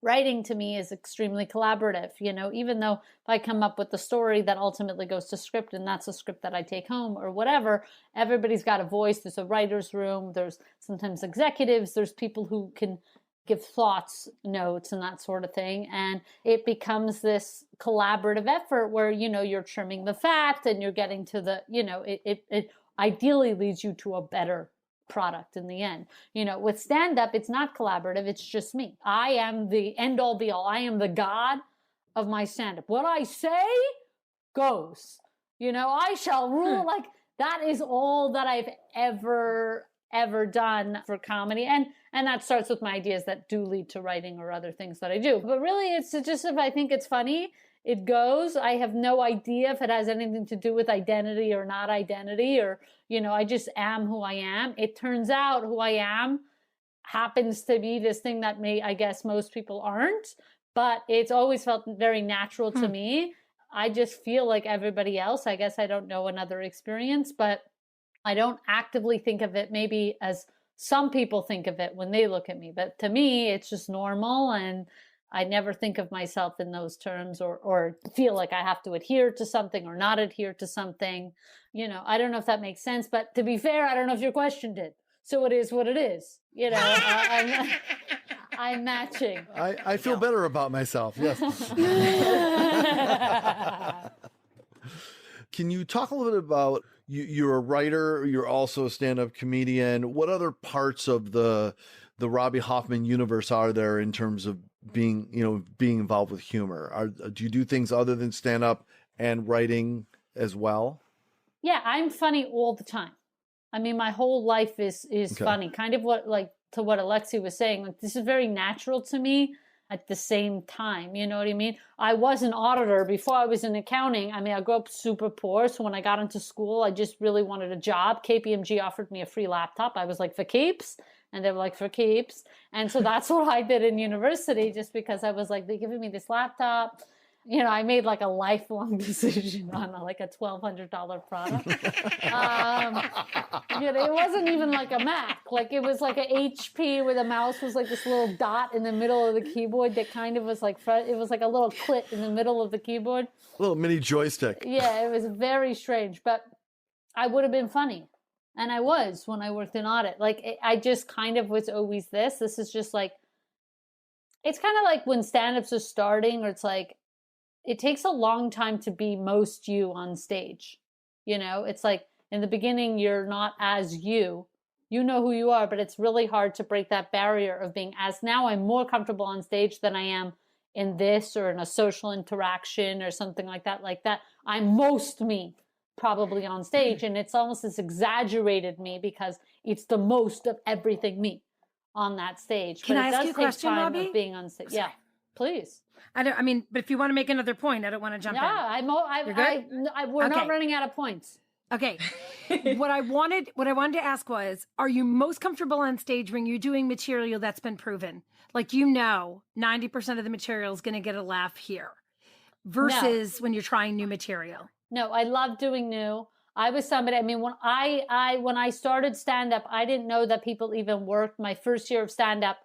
[SPEAKER 3] writing to me is extremely collaborative. You know, even though if I come up with the story that ultimately goes to script and that's a script that I take home or whatever, everybody's got a voice. There's a writer's room. There's sometimes executives. There's people who can give thoughts, notes, and that sort of thing. And it becomes this collaborative effort where, you know, you're trimming the fat and you're getting to the, you know, it ideally leads you to a better product in the end. You know, with stand-up, it's not collaborative. It's just me. I am the end all be all. I am the god of my stand-up. What I say goes. You know, I shall rule. Like, that is all that I've ever done for comedy. And that starts with my ideas that do lead to writing or other things that I do. But really, it's just, if I think it's funny, it goes. I have no idea if it has anything to do with identity or not identity, or, you know, I just am who I am. It turns out who I am happens to be this thing that I guess most people aren't, but it's always felt very natural to me. I just feel like everybody else. I guess I don't know another experience, but I don't actively think of it maybe as some people think of it when they look at me. But to me, it's just normal, and I never think of myself in those terms or feel like I have to adhere to something or not adhere to something. You know, I don't know if that makes sense, but to be fair, I don't know if your question did. So it is what it is. You know, I'm matching.
[SPEAKER 4] I feel better about myself. Yes. Can you talk a little bit about, you're a writer, you're also a stand-up comedian. What other parts of the Robby Hoffman universe are there in terms of being involved with humor? Do you do things other than stand-up and writing as well?
[SPEAKER 3] Yeah, I'm funny all the time. I mean, my whole life is funny. Kind of what Alexi was saying. Like, this is very natural to me. At the same time, you know what I mean? I was an auditor before I was in accounting. I mean, I grew up super poor. So when I got into school, I just really wanted a job. KPMG offered me a free laptop. I was like, for keeps? And they were like, for keeps. And so that's what I did in university, just because I was like, they're giving me this laptop. You know, I made like a lifelong decision on like a $1,200 product. You know, it wasn't even like a Mac. Like, it was like an HP where the mouse was like this little dot in the middle of the keyboard that kind of was like, it was like a little clit in the middle of the keyboard.
[SPEAKER 4] A little mini joystick.
[SPEAKER 3] Yeah, it was very strange, but I would have been funny. And I was when I worked in audit. Like, I just kind of was always this. This is just like, it's kind of like when stand-ups are starting, or it's like, it takes a long time to be most you on stage. You know, it's like in the beginning, you're not as you know who you are, but it's really hard to break that barrier of being as. Now I'm more comfortable on stage than I am in this or in a social interaction or something like that. I'm most me. probably on stage. And it's almost this exaggerated me because it's the most of everything me on that stage.
[SPEAKER 5] Can
[SPEAKER 3] but
[SPEAKER 5] I
[SPEAKER 3] it
[SPEAKER 5] ask
[SPEAKER 3] does
[SPEAKER 5] you a
[SPEAKER 3] take
[SPEAKER 5] question,
[SPEAKER 3] time
[SPEAKER 5] Robby?
[SPEAKER 3] of being on stage. Yeah, please.
[SPEAKER 5] But if you want to make another point, I don't want to jump in.
[SPEAKER 3] We're not
[SPEAKER 5] Okay.
[SPEAKER 3] running out of points.
[SPEAKER 5] Okay. What I wanted to ask was, are you most comfortable on stage when you're doing material that's been proven? Like, 90% of the material is going to get a laugh here versus when you're trying new material.
[SPEAKER 3] No, I love doing new. I was somebody, when I started stand-up, I didn't know that people even worked. My first year of stand-up,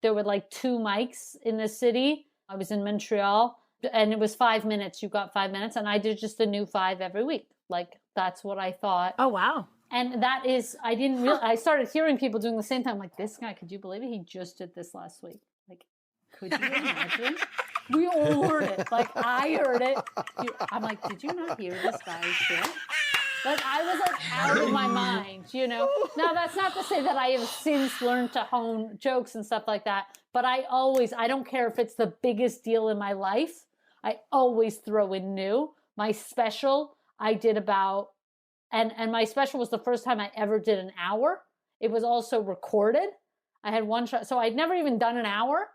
[SPEAKER 3] there were like 2 mics in the city. I was in Montreal, and it was 5 minutes. You got 5 minutes, and I did just a new 5 every week. Like, that's what I thought.
[SPEAKER 5] Oh, wow.
[SPEAKER 3] And that is, I didn't realize, I started hearing people doing the same thing. I'm like, this guy, could you believe it? He just did this last week. Like, could you imagine? We all heard it. Like, I heard it. I'm like, did you not hear this guy's shit? Like, I was like out of my mind, Now, that's not to say that I have since learned to hone jokes and stuff like that. But I don't care if it's the biggest deal in my life. I always throw in new. My special, I did about, and my special was the first time I ever did an hour. It was also recorded. I had one shot. So I'd never even done an hour.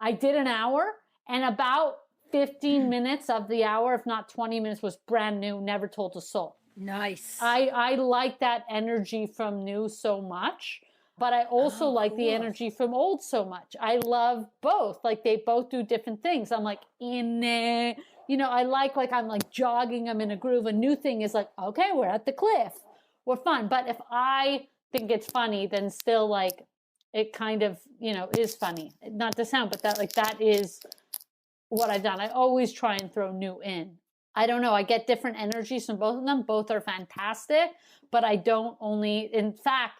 [SPEAKER 3] I did an hour, and about 15 minutes of the hour, if not 20 minutes, was brand new, never told a soul.
[SPEAKER 5] Nice.
[SPEAKER 3] I like that energy from new so much, but I also like the energy from old so much. I love both. Like, they both do different things. I'm like, I like I'm like jogging. I'm in a groove. A new thing is like, okay, we're at the cliff. We're fun. But if I think it's funny, then still like it kind of, is funny. Not to sound, but that is what I've done. I always try and throw new in. I don't know. I get different energies from both of them. Both are fantastic, but in fact,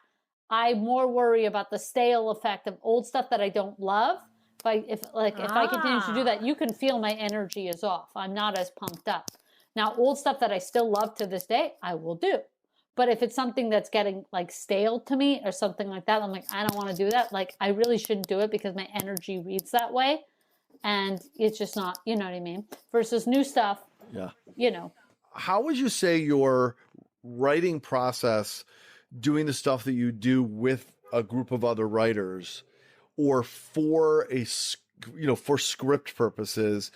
[SPEAKER 3] I more worry about the stale effect of old stuff that I don't love. If I continue to do that, you can feel my energy is off. I'm not as pumped up. Now, old stuff that I still love to this day, I will do. But if it's something that's getting like stale to me or something like that, I'm like, I don't want to do that. Like, I really shouldn't do it because my energy reads that way. And it's just not, you know what I mean? Versus new stuff.
[SPEAKER 4] Yeah.
[SPEAKER 3] How
[SPEAKER 4] would you say your writing process, doing the stuff that you do with a group of other writers, or for for script purposes,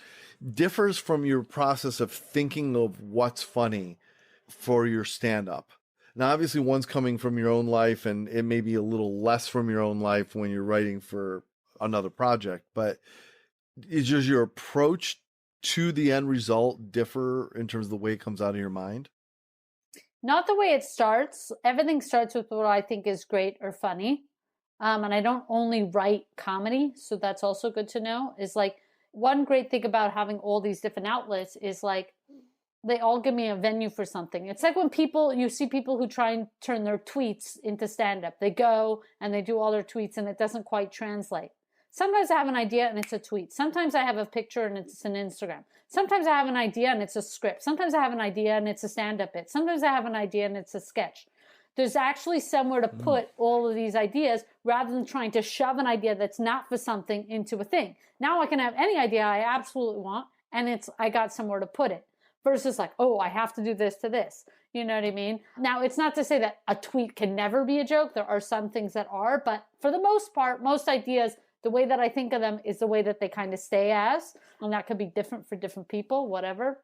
[SPEAKER 4] differs from your process of thinking of what's funny for your stand-up? Now, obviously, one's coming from your own life, and it may be a little less from your own life when you're writing for another project. But is just your approach to the end result differ in terms of the way it comes out of your mind?
[SPEAKER 3] Not the way it starts. Everything starts with what I think is great or funny. And I don't only write comedy, so that's also good to know. Is like, one great thing about having all these different outlets is like, they all give me a venue for something. It's like when you see people who try and turn their tweets into stand-up. They go and they do all their tweets and it doesn't quite translate. Sometimes I have an idea and it's a tweet. Sometimes I have a picture and it's an Instagram. Sometimes I have an idea and it's a script. Sometimes I have an idea and it's a stand-up bit. Sometimes I have an idea and it's a sketch. There's actually somewhere to put all of these ideas rather than trying to shove an idea that's not for something into a thing. Now I can have any idea I absolutely want and I got somewhere to put it. Versus like, oh, I have to do this to this. You know what I mean? Now, it's not to say that a tweet can never be a joke. There are some things that are, but for the most part, most ideas, the way that I think of them is the way that they kind of stay as, and that could be different for different people, whatever.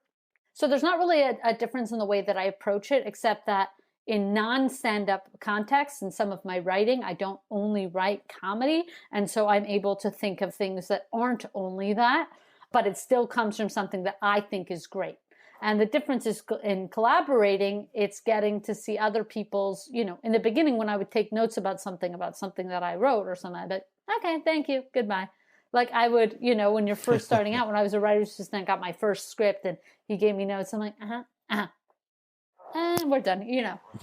[SPEAKER 3] So there's not really a difference in the way that I approach it, except that in non-stand-up contexts, in some of my writing, I don't only write comedy, and so I'm able to think of things that aren't only that, but it still comes from something that I think is great. And the difference is in collaborating, it's getting to see other people's, in the beginning when I would take notes about something that I wrote or something, I'd be like, okay, thank you, goodbye. Like I would, when you're first starting out, when I was a writer's assistant, I got my first script and he gave me notes. I'm like, and we're done,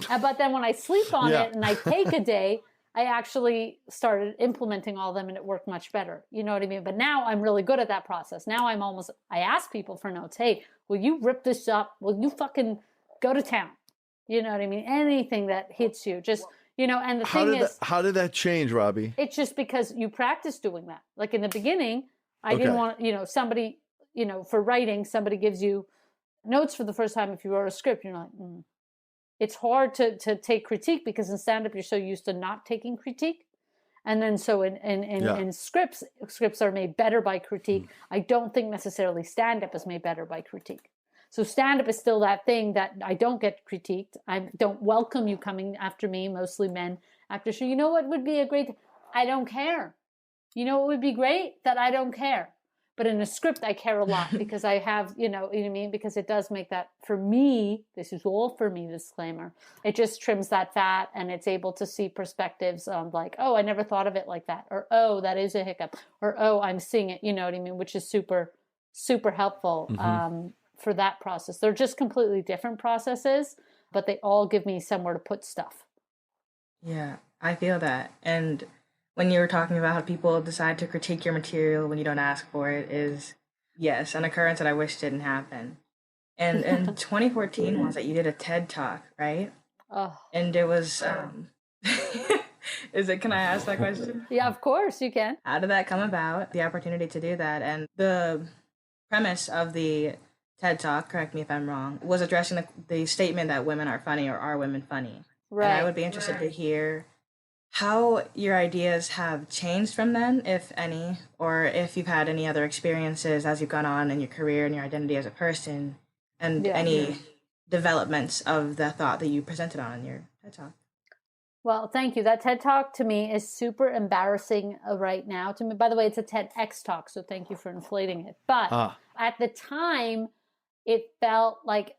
[SPEAKER 3] But then when I sleep on it and I take a day, I actually started implementing all of them and it worked much better. You know what I mean? But now I'm really good at that process. Now I ask people for notes. Hey, will you rip this up? Will you fucking go to town? You know what I mean? Anything that hits you, just, and the thing is.
[SPEAKER 4] How did that change, Robby?
[SPEAKER 3] It's just because you practice doing that. Like in the beginning, I didn't want, somebody, for writing, somebody gives you notes for the first time if you wrote a script. You're like, It's hard to take critique because in stand-up you're so used to not taking critique. And then so in scripts are made better by critique. I don't think necessarily stand-up is made better by critique. So stand-up is still that thing that I don't get critiqued. I don't welcome you coming after me, mostly men after show. You know what would be a great, I don't care. You know what would be great? That I don't care. But in a script, I care a lot because I have, you know what I mean? Because it does make that, for me, this is all for me, disclaimer. It just trims that fat and it's able to see perspectives of like, oh, I never thought of it like that. Or, oh, that is a hiccup. Or, oh, I'm seeing it, you know what I mean? Which is super, super helpful for that process. They're just completely different processes, but they all give me somewhere to put stuff.
[SPEAKER 7] Yeah, I feel that. And when you were talking about how people decide to critique your material when you don't ask for it is, yes, an occurrence that I wish didn't happen. And in 2014 was that you did a TED Talk, right?
[SPEAKER 3] Oh.
[SPEAKER 7] And it was, can I ask that question?
[SPEAKER 3] Yeah, of course you can.
[SPEAKER 7] How did that come about, the opportunity to do that? And the premise of the TED Talk, correct me if I'm wrong, was addressing the statement that women are funny or are women funny. Right. And I would be interested to hear how your ideas have changed from then, if any, or if you've had any other experiences as you've gone on in your career and your identity as a person, and any developments of the thought that you presented on in your TED Talk.
[SPEAKER 3] Well, thank you. That TED Talk to me is super embarrassing right now. To me, by the way, it's a TEDx Talk, so thank you for inflating it. But at the time, it felt like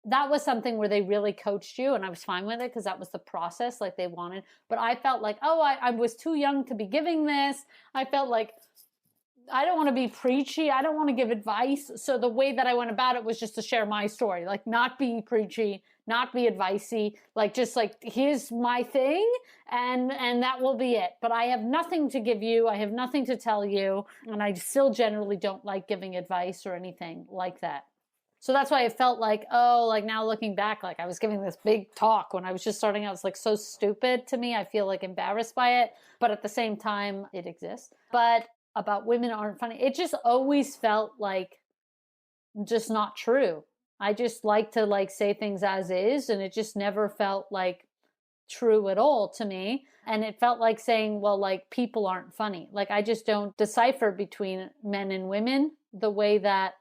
[SPEAKER 3] that was something where they really coached you, and I was fine with it because that was the process like they wanted. But I felt like, oh, I was too young to be giving this. I felt like I don't want to be preachy. I don't want to give advice. So the way that I went about it was just to share my story, like not be preachy, not be advicey, like just like, here's my thing and that will be it. But I have nothing to give you. I have nothing to tell you. And I still generally don't like giving advice or anything like that. So that's why it felt like, oh, like now looking back, like I was giving this big talk when I was just starting out. It's like so stupid to me. I feel like embarrassed by it. But at the same time, it exists. But about women aren't funny, it just always felt like just not true. I just like to like say things as is. And it just never felt like true at all to me. And it felt like saying, well, like people aren't funny. Like I just don't decipher between men and women the way that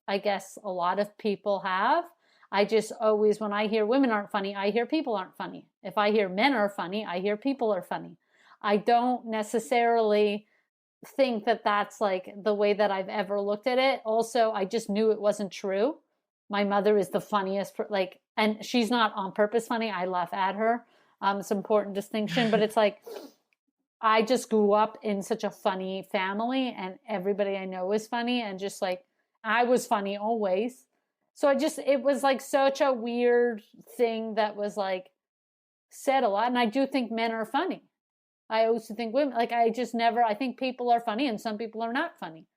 [SPEAKER 3] I guess a lot of people have. I just always, when I hear women aren't funny, I hear people aren't funny. If I hear men are funny, I hear people are funny. I don't necessarily think that that's like the way that I've ever looked at it. Also, I just knew it wasn't true. My mother is the funniest, like, and she's not on purpose funny. I laugh at her. It's an important distinction, but it's like, I just grew up in such a funny family and everybody I know is funny and just like, I was funny always. So it was like such a weird thing that was like said a lot. And I do think men are funny. I also think women, like I think people are funny and some people are not funny.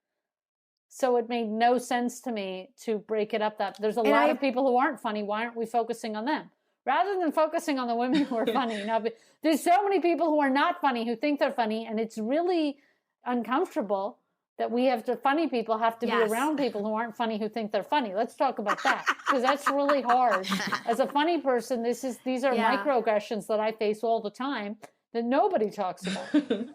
[SPEAKER 3] So it made no sense to me to break it up that there's a lot of people who aren't funny. Why aren't we focusing on them? Rather than focusing on the women who are funny. You know, there's so many people who are not funny who think they're funny. And it's really uncomfortable that funny people have to be around people who aren't funny who think they're funny. Let's talk about that because that's really hard. As a funny person, these are microaggressions that I face all the time that nobody talks about.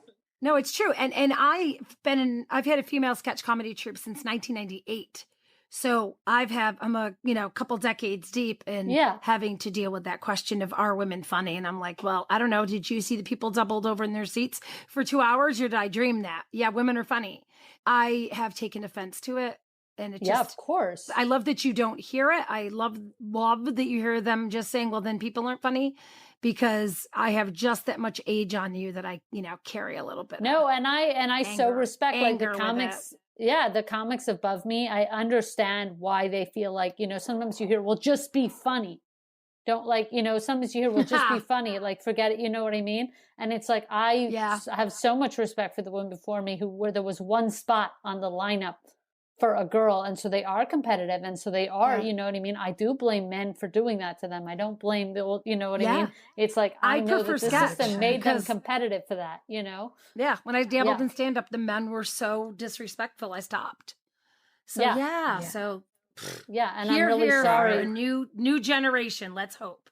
[SPEAKER 5] No, it's true. And I've had a female sketch comedy troupe since 1998. So I'm a couple decades deep in having to deal with that question of, are women funny? And I'm like, well, I don't know. Did you see the people doubled over in their seats for 2 hours or did I dream that? Yeah, women are funny. I have taken offense to it. And it just,
[SPEAKER 3] of course.
[SPEAKER 5] I love that you don't hear it. I love that you hear them just saying, well, then people aren't funny, because I have just that much age on you that I, carry a little bit.
[SPEAKER 3] No, and I so respect like the comics. Yeah, the comics above me. I understand why they feel like, sometimes you hear, well, just be funny. Don't like, sometimes you hear, well, just be funny. Like, forget it. You know what I mean? And it's like, I have so much respect for the women before me where there was one spot on the lineup for a girl. And so they are competitive. And so they are, you know what I mean? I do blame men for doing that to them. I don't blame you know what I mean? It's like, I know that the system made them competitive for that, Yeah.
[SPEAKER 5] When I dabbled in stand-up, the men were so disrespectful, I stopped. So, so
[SPEAKER 3] Yeah, and
[SPEAKER 5] Here,
[SPEAKER 3] I'm really
[SPEAKER 5] here,
[SPEAKER 3] sorry.
[SPEAKER 5] a new generation. Let's hope.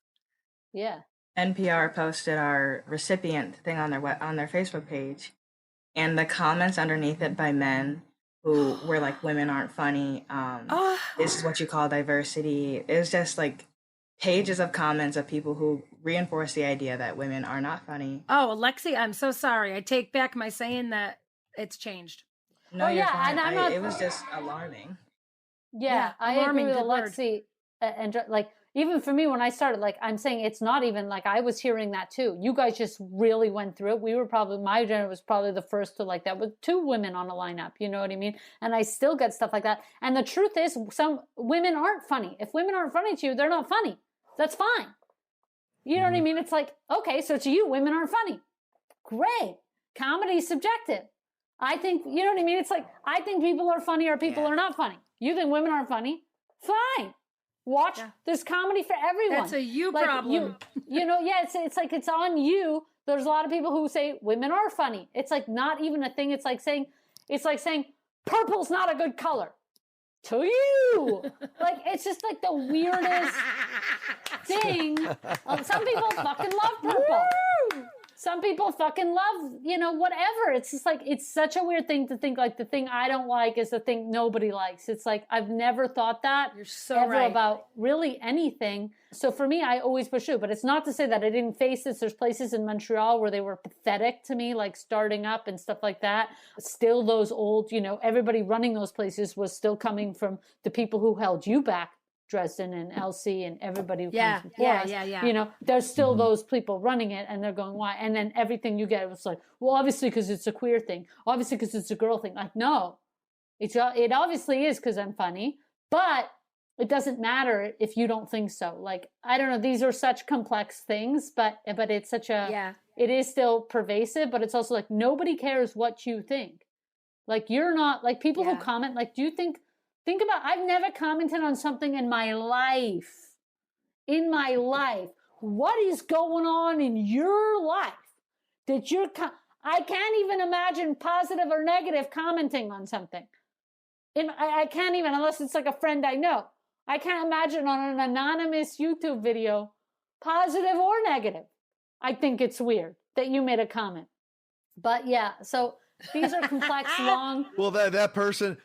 [SPEAKER 3] Yeah.
[SPEAKER 7] NPR posted our recipient thing on their Facebook page, and the comments underneath it by men who were like, "Women aren't funny. This is what you call diversity." It was just like pages of comments of people who reinforce the idea that women are not funny.
[SPEAKER 5] Oh, Alexi, I'm so sorry. I take back my saying that it's changed.
[SPEAKER 7] No, you're fine. It was just alarming.
[SPEAKER 3] Yeah, I agree
[SPEAKER 5] alarming,
[SPEAKER 3] with
[SPEAKER 5] good word.
[SPEAKER 3] Alexi. And like, even for me, when I started, like, I'm saying it's not even like I was hearing that too. You guys just really went through it. We were probably, my generation was probably the first to like that with 2 women on a lineup. You know what I mean? And I still get stuff like that. And the truth is, some women aren't funny. If women aren't funny to you, they're not funny. That's fine. You know what I mean? It's like, okay, so to you, women aren't funny. Great. Comedy is subjective. I think, you know what I mean? It's like, I think people are funny or people are not funny. You think women aren't funny? Fine. Watch. Yeah. There's comedy for everyone.
[SPEAKER 5] That's a you
[SPEAKER 3] like,
[SPEAKER 5] problem.
[SPEAKER 3] You know, yeah, it's like it's on you. There's a lot of people who say women are funny. It's like not even a thing. It's like saying purple's not a good color. To you. Like, it's just like the weirdest thing. Some people fucking love purple. Some people fucking love, you know, whatever. It's just like, it's such a weird thing to think like the thing I don't like is the thing nobody likes. It's like, I've never thought that
[SPEAKER 5] You're so
[SPEAKER 3] ever
[SPEAKER 5] right.
[SPEAKER 3] about really anything. So for me, I always pursue, but it's not to say that I didn't face this. There's places in Montreal where they were pathetic to me, like starting up and stuff like that. Still those old, you know, everybody running those places was still coming from the people who held you back. Dresden and Elsie and everybody who comes before us. You know, there's still those people running it and they're going, why? And then everything you get was like, well, obviously because it's a queer thing. Obviously because it's a girl thing. Like, no, it obviously is because I'm funny, but it doesn't matter if you don't think so. Like, I don't know, these are such complex things, but it's such a, it is still pervasive, but it's also like, nobody cares what you think. Like, you're not, like people who comment, like, do you think about, I've never commented on something in my life. In my life. What is going on in your life that I can't even imagine positive or negative commenting on something. I can't even, unless it's like a friend I know. I can't imagine on an anonymous YouTube video, positive or negative. I think it's weird that you made a comment. But yeah, so these are complex, long.
[SPEAKER 4] Well, that person...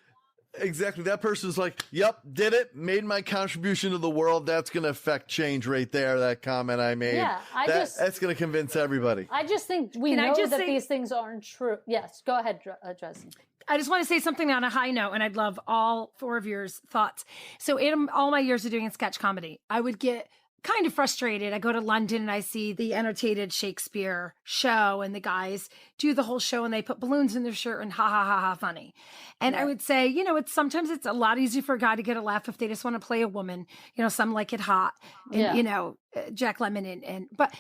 [SPEAKER 4] Exactly. That person's like, yep, did it, made my contribution to the world. That's going to affect change right there. That comment I made. Yeah, that's going to convince everybody.
[SPEAKER 3] I just think we know that these things aren't true. Yes, go ahead, Dresden.
[SPEAKER 5] I just want to say something on a high note, and I'd love all 4 of your thoughts. So in all my years of doing sketch comedy, I would get kind of frustrated. I go to London and I see the annotated Shakespeare show and the guys do the whole show and they put balloons in their shirt and ha ha ha ha funny. And I would say, you know, sometimes it's a lot easier for a guy to get a laugh if they just want to play a woman. You know, some like it hot and, you know, Jack Lemmon but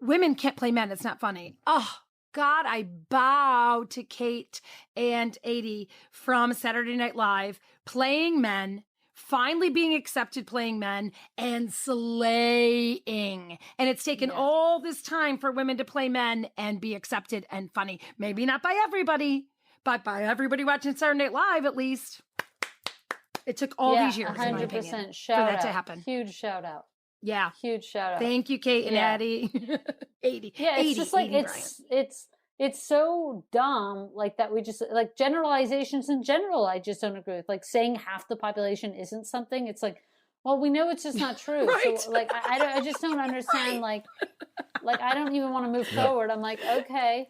[SPEAKER 5] women can't play men. It's not funny. Oh, God, I bow to Kate and Adie from Saturday Night Live playing men, finally being accepted playing men and slaying. And it's taken all this time for women to play men and be accepted and funny. Maybe not by everybody, but by everybody watching Saturday Night Live, at least. It took all these years, 100% in my opinion, for that to happen.
[SPEAKER 3] Huge shout out.
[SPEAKER 5] Yeah.
[SPEAKER 3] Huge shout out.
[SPEAKER 5] Thank you, Kate and Addie. 80.
[SPEAKER 3] Yeah, it's
[SPEAKER 5] 80,
[SPEAKER 3] just like,
[SPEAKER 5] 80,
[SPEAKER 3] it's so dumb, like that we just, like generalizations in general, I just don't agree with. Like saying half the population isn't something, it's like, well, we know it's just not true.
[SPEAKER 5] Right.
[SPEAKER 3] So like, I just don't understand, like I don't even want to move forward. I'm like, okay.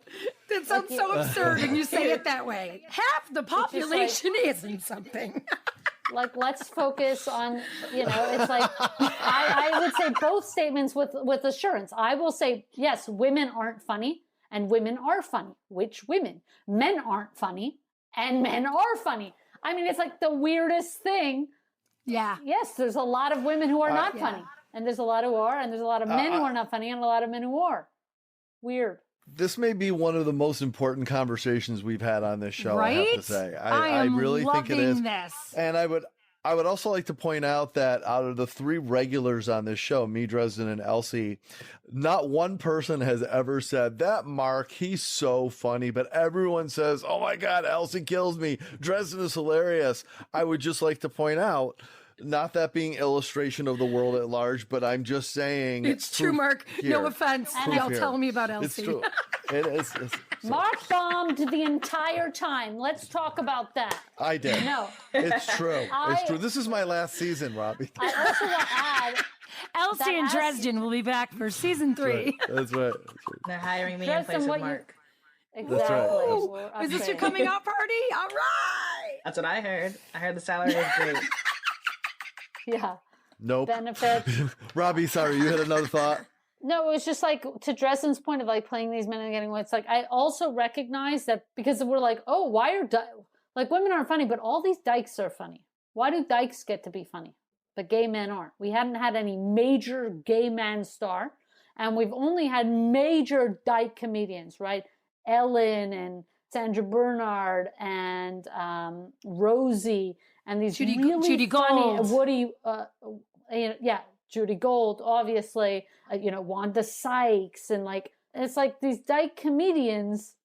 [SPEAKER 5] That sounds so absurd when you say it that way. Half the population isn't something.
[SPEAKER 3] Like, let's focus on, you know, it's like, I would say both statements with assurance. I will say, yes, women aren't funny and women are funny. Which women? Men aren't funny and men are funny. I mean, it's like the weirdest thing.
[SPEAKER 5] Yeah.
[SPEAKER 3] Yes, there's a lot of women who are not funny. And there's a lot who are, and there's a lot of men who are not funny and a lot of men who are. Weird.
[SPEAKER 4] This may be one of the most important conversations we've had on this show,
[SPEAKER 5] right?
[SPEAKER 4] I have to say.
[SPEAKER 5] I
[SPEAKER 4] really think it is.
[SPEAKER 5] This.
[SPEAKER 4] And I would also like to point out that out of the 3 regulars on this show, me, Dresden, and Elsie, not one person has ever said, that Mark, he's so funny. But everyone says, oh my God, Elsie kills me. Dresden is hilarious. I would just like to point out not that being illustration of the world at large, but I'm just saying
[SPEAKER 5] It's true, Mark.
[SPEAKER 4] here.
[SPEAKER 5] No offense. Y'all
[SPEAKER 4] here.
[SPEAKER 5] telling me about Elsie.
[SPEAKER 4] It's true. It is.
[SPEAKER 3] Mark bombed the entire time. Let's talk about that.
[SPEAKER 4] I did.
[SPEAKER 3] No.
[SPEAKER 4] It's true. It's true. This is my last season, Robbie.
[SPEAKER 3] I also want to add
[SPEAKER 5] Elsie and Dresden will be back for season 3.
[SPEAKER 4] That's right.
[SPEAKER 7] They're hiring me
[SPEAKER 3] Dresden,
[SPEAKER 7] in place
[SPEAKER 3] what
[SPEAKER 7] of
[SPEAKER 3] you-
[SPEAKER 7] Mark.
[SPEAKER 3] Exactly.
[SPEAKER 5] Ooh,
[SPEAKER 3] We're
[SPEAKER 5] is this your
[SPEAKER 3] upgrading.
[SPEAKER 5] coming out party? All right.
[SPEAKER 7] That's what I heard. I heard the salary is great.
[SPEAKER 3] Yeah.
[SPEAKER 4] Nope.
[SPEAKER 3] Benefits.
[SPEAKER 4] Robbie, sorry, you had another thought?
[SPEAKER 3] No, it was just like to Dresden's point of like playing these men and getting away. It's like I also recognize that because we're like, oh, why are like women aren't funny, but all these dykes are funny. Why do dykes get to be funny, but gay men aren't? We hadn't had any major gay man star, and we've only had major dyke comedians, right? Ellen and Sandra Bernard and Rosie and these
[SPEAKER 5] Judy
[SPEAKER 3] really funny
[SPEAKER 5] Gold.
[SPEAKER 3] Woody, yeah, Judy Gold, obviously, Wanda Sykes, and like it's like these dyke comedians,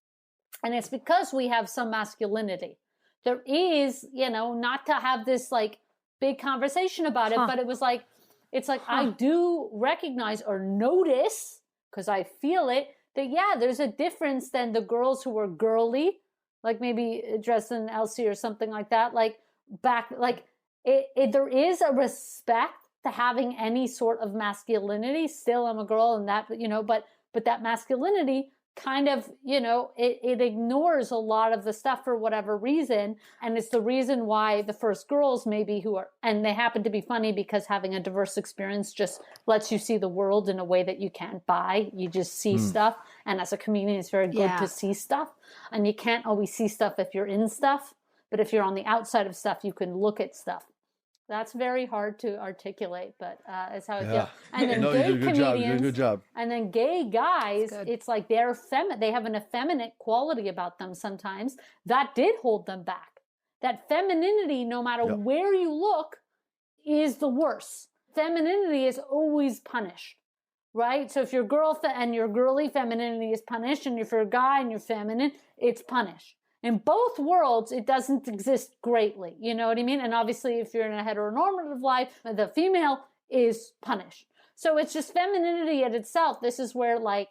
[SPEAKER 3] and it's because we have some masculinity. There is, not to have this like big conversation about it, but it was like, it's like I do recognize or notice because I feel it that there's a difference than the girls who were girly, like maybe Dresden, Elsie, or something like that. Like back, like there is a respect to having any sort of masculinity. Still, I'm a girl, and that, but that masculinity kind of, it ignores a lot of the stuff for whatever reason. And it's the reason why the first girls maybe and they happen to be funny because having a diverse experience just lets you see the world in a way that you can't buy. You just see stuff. And as a comedian, it's very good to see stuff. And you can't always see stuff if you're in stuff. But if you're on the outside of stuff, you can look at stuff. That's very hard to articulate, but it's how I feel. And then
[SPEAKER 4] No,
[SPEAKER 3] gay
[SPEAKER 4] you did a good job. You did a
[SPEAKER 3] comedians,
[SPEAKER 4] good job.
[SPEAKER 3] and then gay guys, it's like they have an effeminate quality about them sometimes that did hold them back. That femininity, no matter where you look, is the worst. Femininity is always punished, right? So if you're girl and your girly, femininity is punished, and if you're a guy and you're feminine, it's punished. In both worlds, it doesn't exist greatly. You know what I mean? And obviously, if you're in a heteronormative life, the female is punished. So it's just femininity at itself. This is where like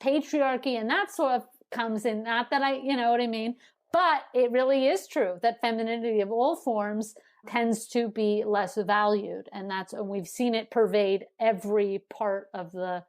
[SPEAKER 3] patriarchy and that sort of comes in. Not that you know what I mean? But it really is true that femininity of all forms tends to be less valued. And we've seen it pervade every part of the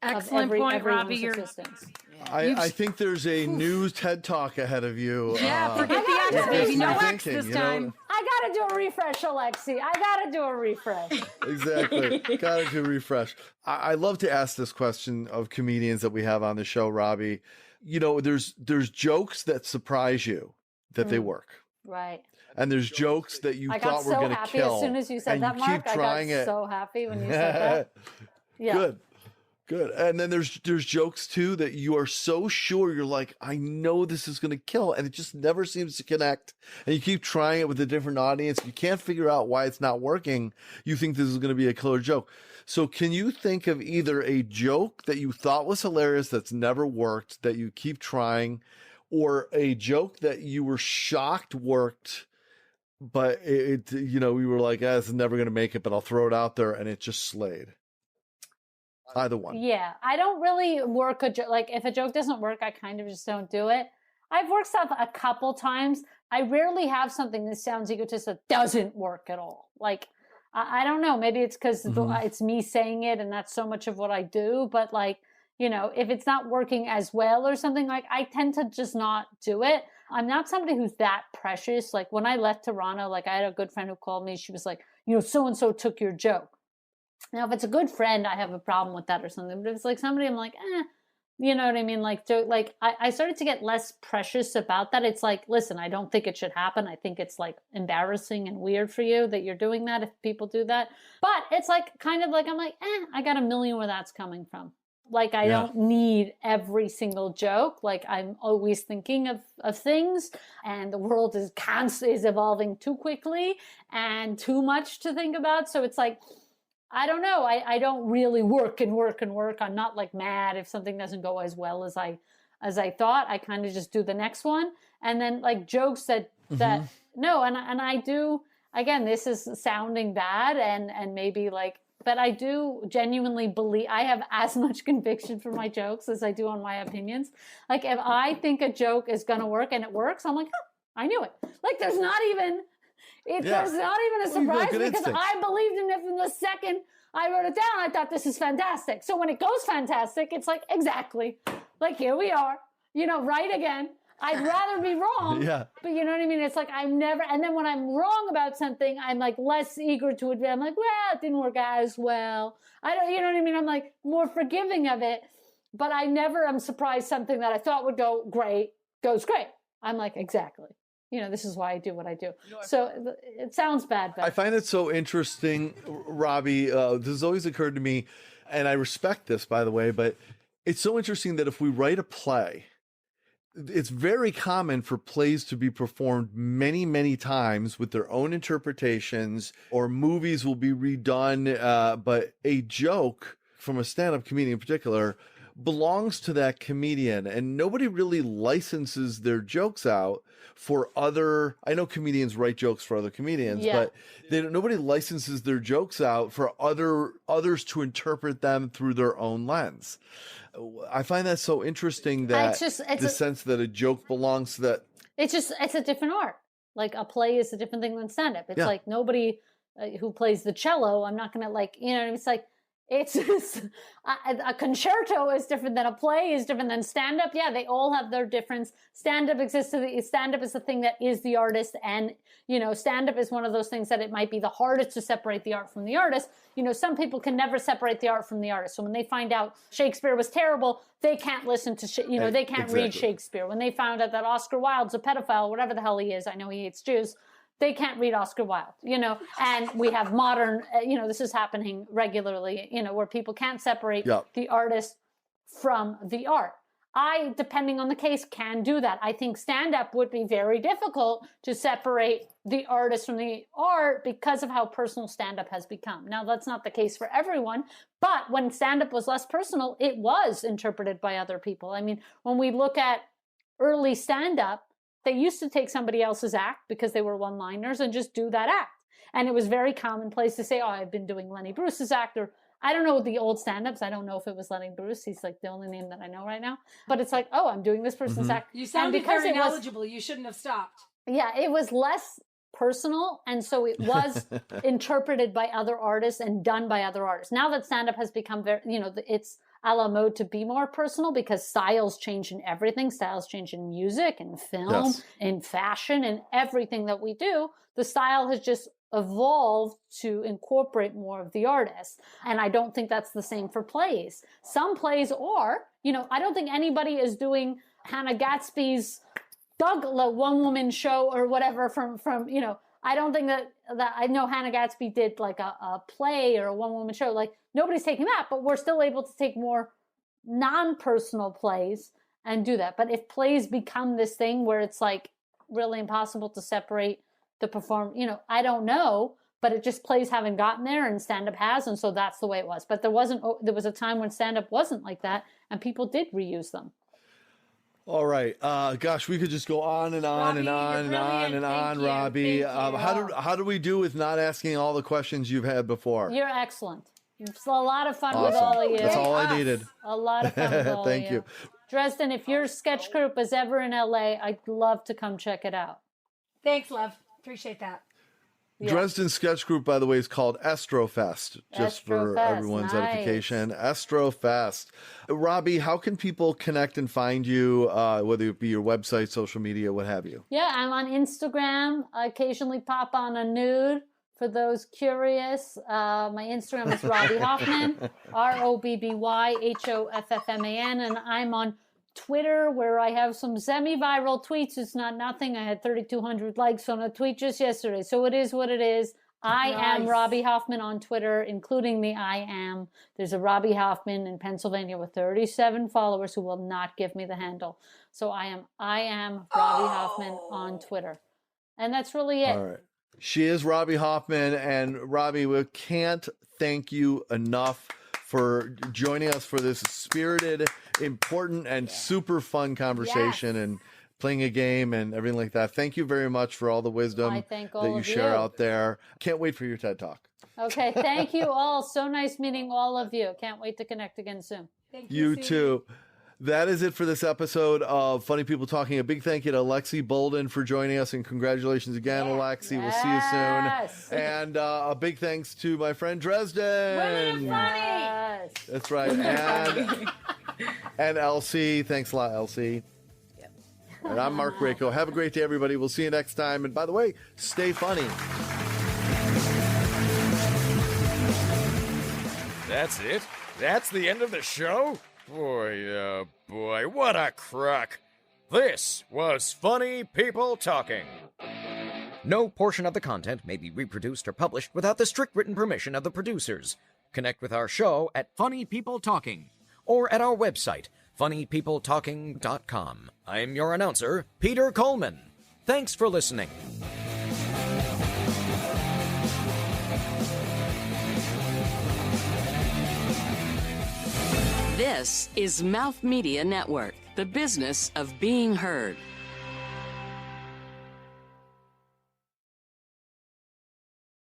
[SPEAKER 5] Excellent point,
[SPEAKER 3] everyone's
[SPEAKER 5] Robbie.
[SPEAKER 3] existence.
[SPEAKER 4] I think there's a new TED Talk ahead of you.
[SPEAKER 5] Yeah, forget the X, baby. No X this time.
[SPEAKER 3] I got to do a refresh, Alexi. I got to do a refresh.
[SPEAKER 4] Exactly. Got to do a refresh. I love to ask this question of comedians that we have on the show, Robbie. There's jokes that surprise you that they work.
[SPEAKER 3] Right.
[SPEAKER 4] And there's jokes that you thought were going to kill.
[SPEAKER 3] As soon as you said that, Mark, I got so happy when you said that. Yeah.
[SPEAKER 4] Good. And then there's jokes too that you are so sure you're like, I know this is going to kill, and it just never seems to connect. And you keep trying it with a different audience. You can't figure out why it's not working. You think this is going to be a killer joke. So can you think of either a joke that you thought was hilarious that's never worked, that you keep trying, or a joke that you were shocked worked, but we were like, this is never going to make it, but I'll throw it out there, and it just slayed? Either one.
[SPEAKER 3] Yeah, I don't really work a joke. Like, if a joke doesn't work, I kind of just don't do it. I've worked stuff a couple times. I rarely have something that sounds egotistic that doesn't work at all. Like, I don't know. Maybe it's because it's me saying it, and that's so much of what I do. But like, if it's not working as well or something, like I tend to just not do it. I'm not somebody who's that precious. Like when I left Toronto, like I had a good friend who called me. She was like, so-and-so took your joke. Now, if it's a good friend, I have a problem with that or something. But if it's like somebody, I'm like, you know what I mean? Like, I started to get less precious about that. It's like, listen, I don't think it should happen. I think it's like embarrassing and weird for you that you're doing that if people do that. But it's like, kind of like, I'm like, I got a million where that's coming from. Like, I don't need every single joke. Like, I'm always thinking of things, and the world is evolving too quickly and too much to think about. So it's like, I don't know. I don't really work. I'm not like mad if something doesn't go as well as I thought. I kind of just do the next one. And then like jokes that no, and I do again, this is sounding bad and maybe like, but I do genuinely believe I have as much conviction for my jokes as I do on my opinions. Like if I think a joke is going to work and it works, I'm like, oh, I knew it. Like there's not even a surprise because I believed in it from the second I wrote it down. I thought this is fantastic. So when it goes fantastic, it's like, exactly. Like here we are, right again. I'd rather be wrong.
[SPEAKER 4] Yeah.
[SPEAKER 3] But you know what I mean? It's like I'm never, and then when I'm wrong about something, I'm like less eager to admit. I'm like, well, it didn't work out as well. I don't, you know what I mean? I'm like more forgiving of it. But I never am surprised something that I thought would go great goes great. I'm like, exactly. This is why I do what I do. So it sounds bad, but
[SPEAKER 4] I find it so interesting, Robby. This has always occurred to me, and I respect this, by the way, but it's so interesting that if we write a play, it's very common for plays to be performed many, many times with their own interpretations, or movies will be redone. But a joke from a stand-up comedian in particular belongs to that comedian, and nobody really licenses their jokes out for other. I know comedians write jokes for other comedians, but nobody licenses their jokes out for others to interpret them through their own lens. I find that so interesting that sense that a joke belongs to that. It's
[SPEAKER 3] a different art. Like a play is a different thing than stand-up. It's like nobody who plays the cello, I'm not going to it's like, it's just, a concerto is different than a play, is different than stand-up. Yeah, they all have their difference. Stand-up exists. Stand-up is the thing that is the artist. And, stand-up is one of those things that it might be the hardest to separate the art from the artist. Some people can never separate the art from the artist. So when they find out Shakespeare was terrible, they can't listen to, they can't read Shakespeare. When they found out that Oscar Wilde's a pedophile, whatever the hell he is, I know he hates Jews, they can't read Oscar Wilde, and we have modern, this is happening regularly, where people can't separate the artist from the art. I, depending on the case, can do that. I think stand-up would be very difficult to separate the artist from the art because of how personal stand-up has become. Now, that's not the case for everyone, but when stand-up was less personal, it was interpreted by other people. I mean, when we look at early stand-up, they used to take somebody else's act because they were one-liners and just do that act. And it was very commonplace to say, oh, I've been doing Lenny Bruce's act, or I don't know the old stand-ups. I don't know if it was Lenny Bruce. He's like the only name that I know right now. But it's like, oh, I'm doing this person's act.
[SPEAKER 5] You sounded very knowledgeable. You shouldn't have stopped.
[SPEAKER 3] Yeah, it was less personal. And so it was interpreted by other artists and done by other artists. Now that stand-up has become very, it's a la mode to be more personal because styles change in everything. Styles change in music and film, in fashion, and everything that we do. The style has just evolved to incorporate more of the artist. And I don't think that's the same for plays. Some plays are, I don't think anybody is doing Hannah Gatsby's one-woman show or whatever from I don't think that I know Hannah Gatsby did like a play or a one-woman show. Like nobody's taking that, but we're still able to take more non-personal plays and do that. But if plays become this thing where it's like really impossible to separate the I don't know, but it just plays haven't gotten there and stand-up has, and so that's the way it was. But there was a time when stand-up wasn't like that, and people did reuse them.
[SPEAKER 4] All right. Gosh, we could just go on and on and on and on and on, Robby. How do we do with not asking all the questions you've had before?
[SPEAKER 3] You're excellent. It's a lot of fun with all of you.
[SPEAKER 4] That's all I needed.
[SPEAKER 3] A lot of fun with all
[SPEAKER 4] Thank
[SPEAKER 3] of
[SPEAKER 4] you.
[SPEAKER 3] Dresden, if your sketch group is ever in LA, I'd love to come check it out.
[SPEAKER 5] Thanks, love. Appreciate that.
[SPEAKER 3] Yeah.
[SPEAKER 4] Dresden Sketch Group, by the way, is called Estrofest, just for everyone's edification. Estrofest. Robby, how can people connect and find you, whether it be your website, social media, what have you?
[SPEAKER 3] Yeah, I'm on Instagram. I occasionally pop on a nude for those curious. My Instagram is Robby Hoffman, ROBBYHOFFMAN, and I'm on Twitter, where I have some semi-viral tweets. It's not nothing. I had 3,200 likes on a tweet just yesterday. So it is what it is. I am Robby Hoffman on Twitter, including the I am. There's a Robby Hoffman in Pennsylvania with 37 followers who will not give me the handle. So I am Robby Hoffman on Twitter. And that's really it.
[SPEAKER 4] All right. She is Robby Hoffman. And Robby, we can't thank you enough for joining us for this spirited, important, and super fun conversation. And playing a game and everything like that. Thank you very much for all the wisdom
[SPEAKER 3] I thank all
[SPEAKER 4] that you
[SPEAKER 3] of
[SPEAKER 4] share
[SPEAKER 3] you.
[SPEAKER 4] out there. Can't wait for your TED Talk.
[SPEAKER 3] Okay, thank you all. So nice meeting all of you. Can't wait to connect again soon.
[SPEAKER 5] Thank
[SPEAKER 4] You
[SPEAKER 5] Sue.
[SPEAKER 4] too. That is it for this episode of Funny People Talking. A big thank you to Alexi Bolden for joining us, and congratulations again, Alexi. We'll see you soon. And a big thanks to my friend Dresden.
[SPEAKER 5] Women are funny.
[SPEAKER 3] Yes.
[SPEAKER 4] That's right. And Elsie. Thanks a lot, Elsie.
[SPEAKER 6] Yep.
[SPEAKER 4] And I'm Mark Grayco. Have a great day, everybody. We'll see you next time. And by the way, stay funny.
[SPEAKER 11] That's it? That's the end of the show? Boy, oh boy, what a crock. This was Funny People Talking. No portion of the content may be reproduced or published without the strict written permission of the producers. Connect with our show at Funny People Talking or at our website, funnypeopletalking.com. I'm your announcer, Peter Coleman. Thanks for listening.
[SPEAKER 1] This is MouthMedia Network, the business of being heard.